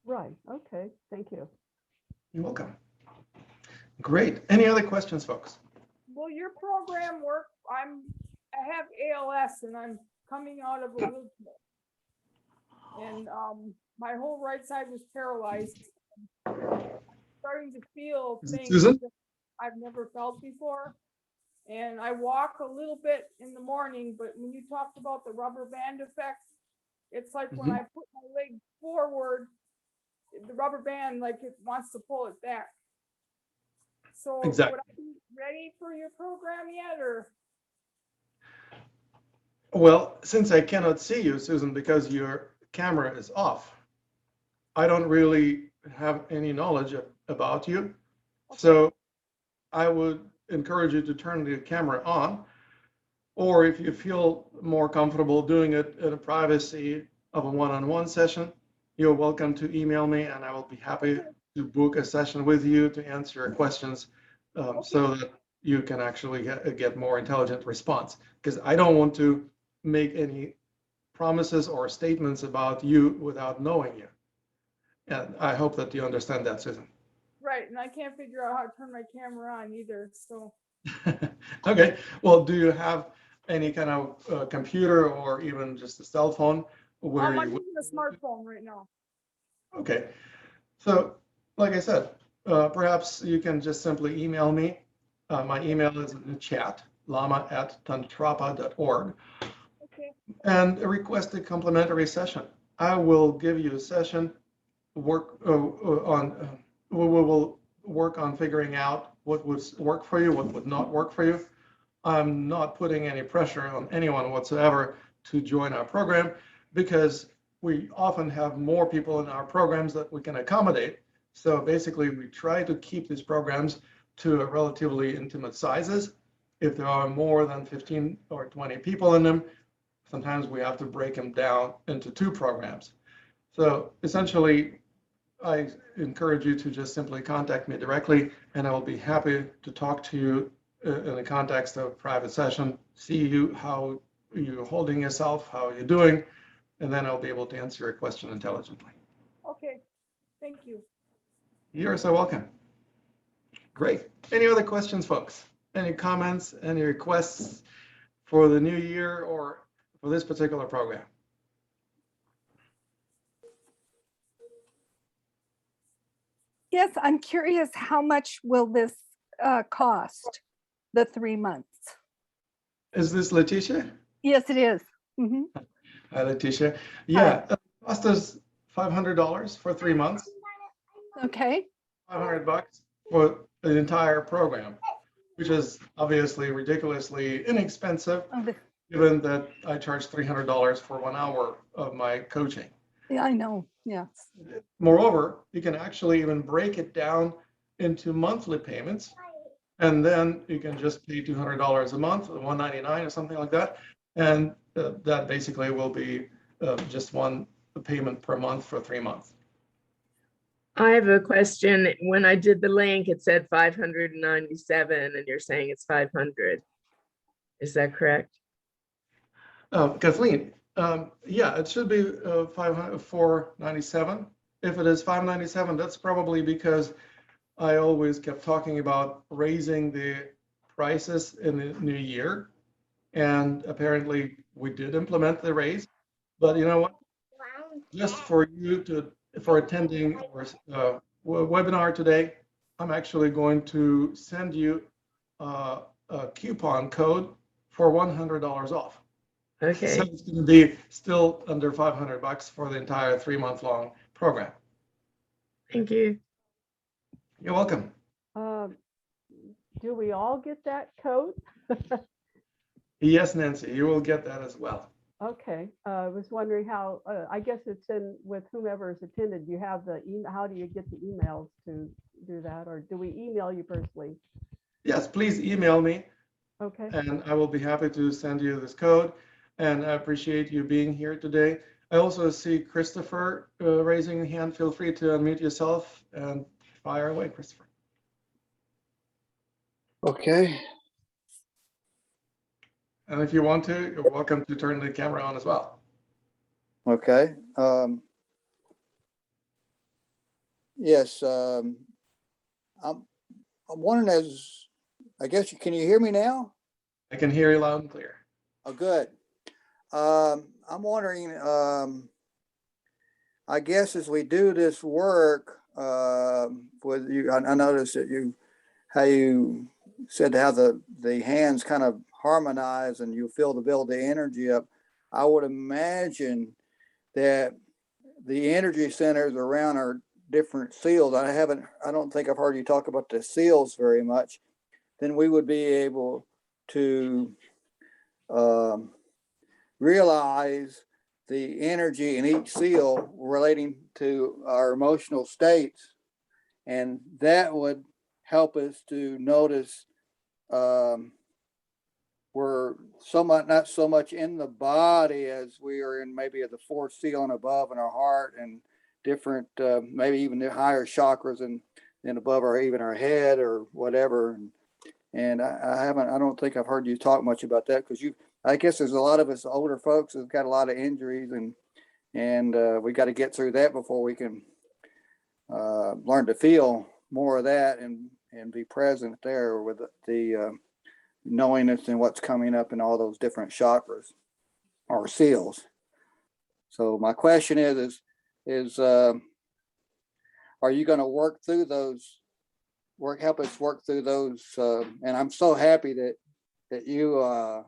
Right. Okay. Thank you. You're welcome. Great. Any other questions, folks? Will your program work? I have ALS and I'm coming out of a wheelchair. And my whole right side was paralyzed. Starting to feel things Susan? that I've never felt before. And I walk a little bit in the morning, but when you talked about the rubber band effect, It's like when I put my leg forward, the rubber band, like it wants to pull it back. So Exactly. would I be ready for your program yet, or? Well, since I cannot see you, Susan, because your camera is off, I don't really have any knowledge about you. So I would encourage you to turn the camera on, or if you feel more comfortable doing it in the privacy of a one-on-one session, you're welcome to email me and I will be happy to book a session with you to answer your questions so that you can actually get more intelligent response. Because I don't want to make any promises or statements about you without knowing you. And I hope that you understand that, Susan. Right, and I can't figure out how to turn my camera on either, so. Okay, well, do you have any kind of computer or even just a cell phone where I'm you using a smartphone right now. Okay, so like I said, perhaps you can just simply email me. My email is in the chat, lama@tantrapa.org, Okay, and request a complimentary session. I will give you a session, work we will work on figuring out what would work for you, what would not work for you. I'm not putting any pressure on anyone whatsoever to join our program because we often have more people in our programs that we can accommodate. So basically, we try to keep these programs to a relatively intimate sizes. If there are more than 15 or 20 people in them, sometimes we have to break them down into 2 programs. So essentially, I encourage you to just simply contact me directly, and I will be happy to talk to you in the context of a private session, see you, how you're holding yourself, how you're doing, and then I'll be able to answer your question intelligently. okay, thank you. You're so welcome. Great. Any other questions, folks? Any comments, any requests for the new year or for this particular program? Yes, I'm curious, how much will this cost, the 3 months? Is this Letitia? Yes, it is. Mhm. Hi, Letitia. Yeah, it cost us $500 for 3 months. Okay. $500 for the entire program, which is obviously ridiculously inexpensive, given that I charge $300 for 1 hour of my coaching. Yeah, I know. Yes. Moreover, you can actually even break it down into monthly payments, and then you can just pay $200 a month, $199 or something like that, and that basically will be just one payment per month for 3 months. I have a question. When I did the link, it said 597 and you're saying it's 500. Is that correct? Kathleen, yeah, it should be 497. If it is 597, that's probably because I always kept talking about raising the prices in the new year. And apparently we did implement the raise, but you know what? Just for you for attending our webinar today, I'm actually going to send you a coupon code for $100 off. Okay. So it's going to be still under $500 for the entire 3-month long program. Thank you. You're welcome. Do we all get that code? Yes, Nancy, you will get that as well. Okay, I was wondering how, I guess it's in with whomever has attended. You have the email. How do you get the emails to do that? Or do we email you personally? Yes, please email me. Okay. And I will be happy to send you this code. And I appreciate you being here today. I also see Christopher raising a hand. Feel free to unmute yourself and fire away, Christopher. Okay. And if you want to, you're welcome to turn the camera on as well. Okay. Yes. I'm wondering, as I guess, can you hear me now? I can hear you loud and clear. Oh, good. I'm wondering, I guess as we do this work with you, I noticed that how you said how the hands kind of harmonize and you feel to build the energy up. I would imagine that the energy centers around our different seals, I don't think I've heard you talk about the seals very much, then we would be able to realize the energy in each seal relating to our emotional states. And that would help us to notice we're not so much in the body as we are in maybe at the fourth seal and above in our heart and different, maybe even the higher chakras and above even our head or whatever. And I don't think I've heard you talk much about that because I guess there's a lot of us older folks who've got a lot of injuries and we got to get through that before we can learn to feel more of that and be present there with the knowingness and what's coming up in all those different chakras or seals. So my question is are you going to work through those? Help us work through those. And I'm so happy that you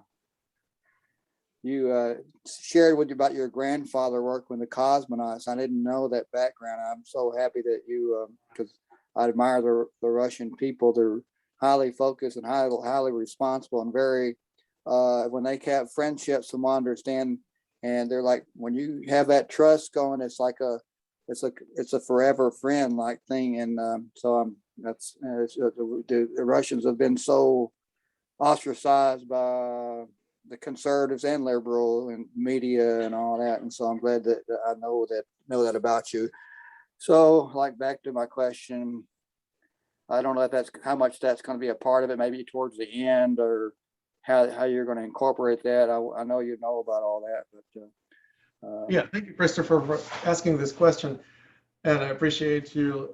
shared with you about your grandfather work with the cosmonauts. I didn't know that background. I'm so happy that you, because I admire the Russian people. They're highly focused and highly responsible and very, when they have friendships, someone understand, and they're like, when you have that trust going, it's like it's a forever friend like thing. And the Russians have been so ostracized by the conservatives and liberal and media and all that. And so I'm glad that I know that about you. So like back to my question, I don't know if how much that's going to be a part of it, maybe towards the end or how you're going to incorporate that. I know you know about all that, but yeah, thank you, Christopher, for asking this question. And I appreciate your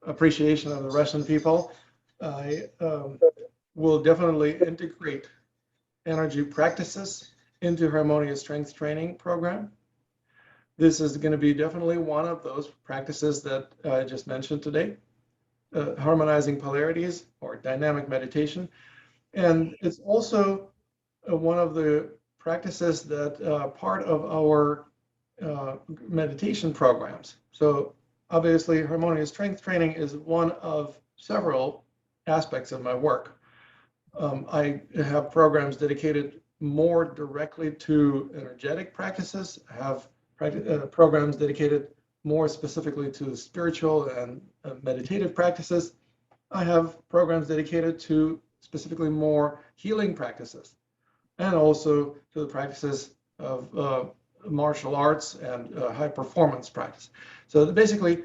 appreciation of the Russian people. I will definitely integrate energy practices into Harmonious Strength Training program. This is going to be definitely one of those practices that I just mentioned today, harmonizing polarities or dynamic meditation. And it's also one of the practices that part of our meditation programs. So obviously Harmonious Strength Training is one of several aspects of my work. I have programs dedicated more directly to energetic practices. I have programs dedicated more specifically to spiritual and meditative practices. I have programs dedicated to specifically more healing practices and also to the practices of martial arts and high performance practice. So basically,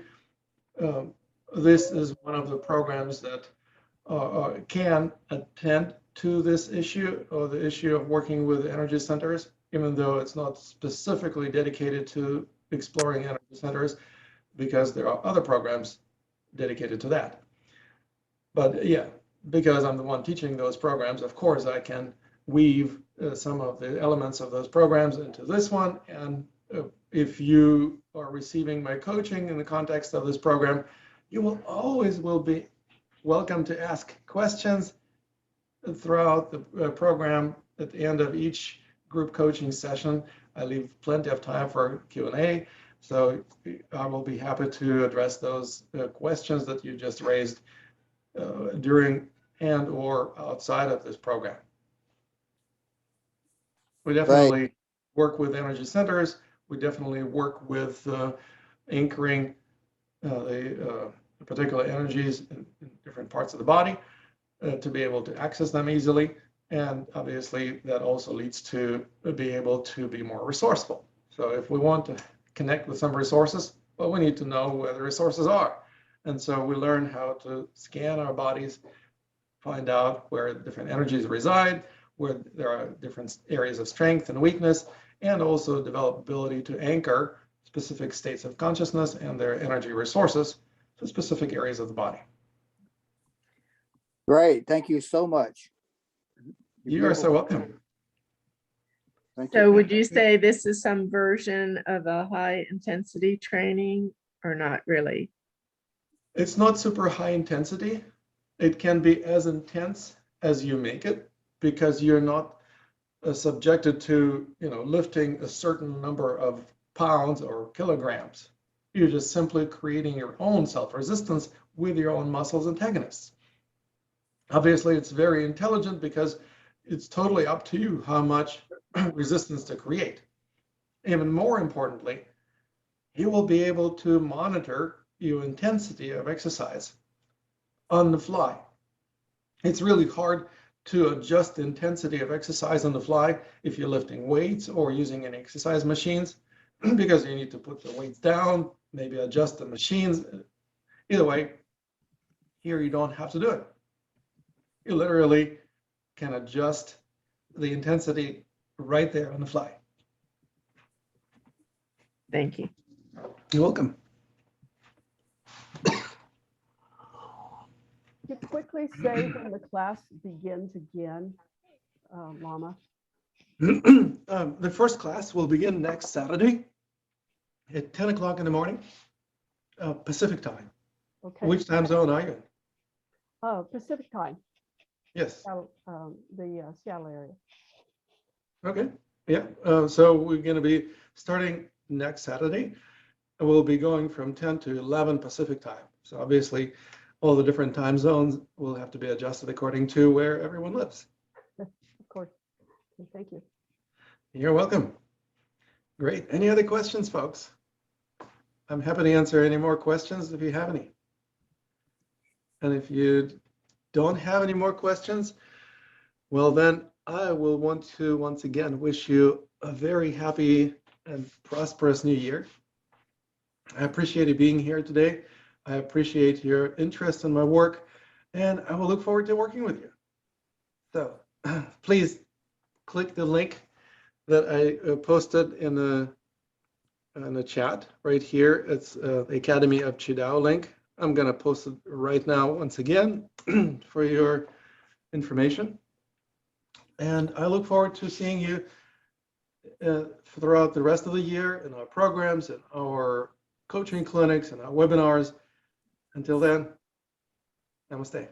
this is one of the programs that can attend to this issue or the issue of working with energy centers, even though it's not specifically dedicated to exploring energy centers, because there are other programs dedicated to that. But yeah, because I'm the one teaching those programs, of course, I can weave some of the elements of those programs into this one. And if you are receiving my coaching in the context of this program, you will always be welcome to ask questions throughout the program. At the end of each group coaching session, I leave plenty of time for Q&A. So I will be happy to address those questions that you just raised during and or outside of this program. We definitely work with energy centers. We definitely work with anchoring the particular energies in different parts of the body to be able to access them easily. And obviously that also leads to be able to be more resourceful. So if we want to connect with some resources, well, we need to know where the resources are. And so we learn how to scan our bodies, find out where different energies reside, where there are different areas of strength and weakness, and also develop ability to anchor specific states of consciousness and their energy resources to specific areas of the body. Great. Thank you so much. You are so welcome. Thank you. So would you say this is some version of a high intensity training or not really? It's not super high intensity. It can be as intense as you make it, because you're not subjected to, lifting a certain number of pounds or kilograms. You're just simply creating your own self-resistance with your own muscles antagonists. Obviously, it's very intelligent because it's totally up to you how much resistance to create. Even more importantly, you will be able to monitor your intensity of exercise on the fly. It's really hard to adjust the intensity of exercise on the fly if you're lifting weights or using any exercise machines, because you need to put the weights down, maybe adjust the machines. Either way, here you don't have to do it. You literally can adjust the intensity right there on the fly. Thank you. You're welcome. Could you quickly say when the class begins again, Lama? The first class will begin next Saturday at 10 o'clock in the morning, Pacific time. Okay. Which time zone are you in? Oh, Pacific time, Yes. the Seattle area. Okay. Yeah. So we're going to be starting next Saturday. And we'll be going from 10 to 11 Pacific time. So obviously, all the different time zones will have to be adjusted according to where everyone lives. Of course. Okay, thank you. You're welcome. Great. Any other questions, folks? I'm happy to answer any more questions if you have any. And if you don't have any more questions, well, then I will want to once again wish you a very happy and prosperous new year. I appreciate you being here today. I appreciate your interest in my work, and I will look forward to working with you. So please click the link that I posted in the chat right here. It's the Academy of Qidao link. I'm going to post it right now once again for your information. And I look forward to seeing you throughout the rest of the year in our programs and our coaching clinics and our webinars. Until then, namaste.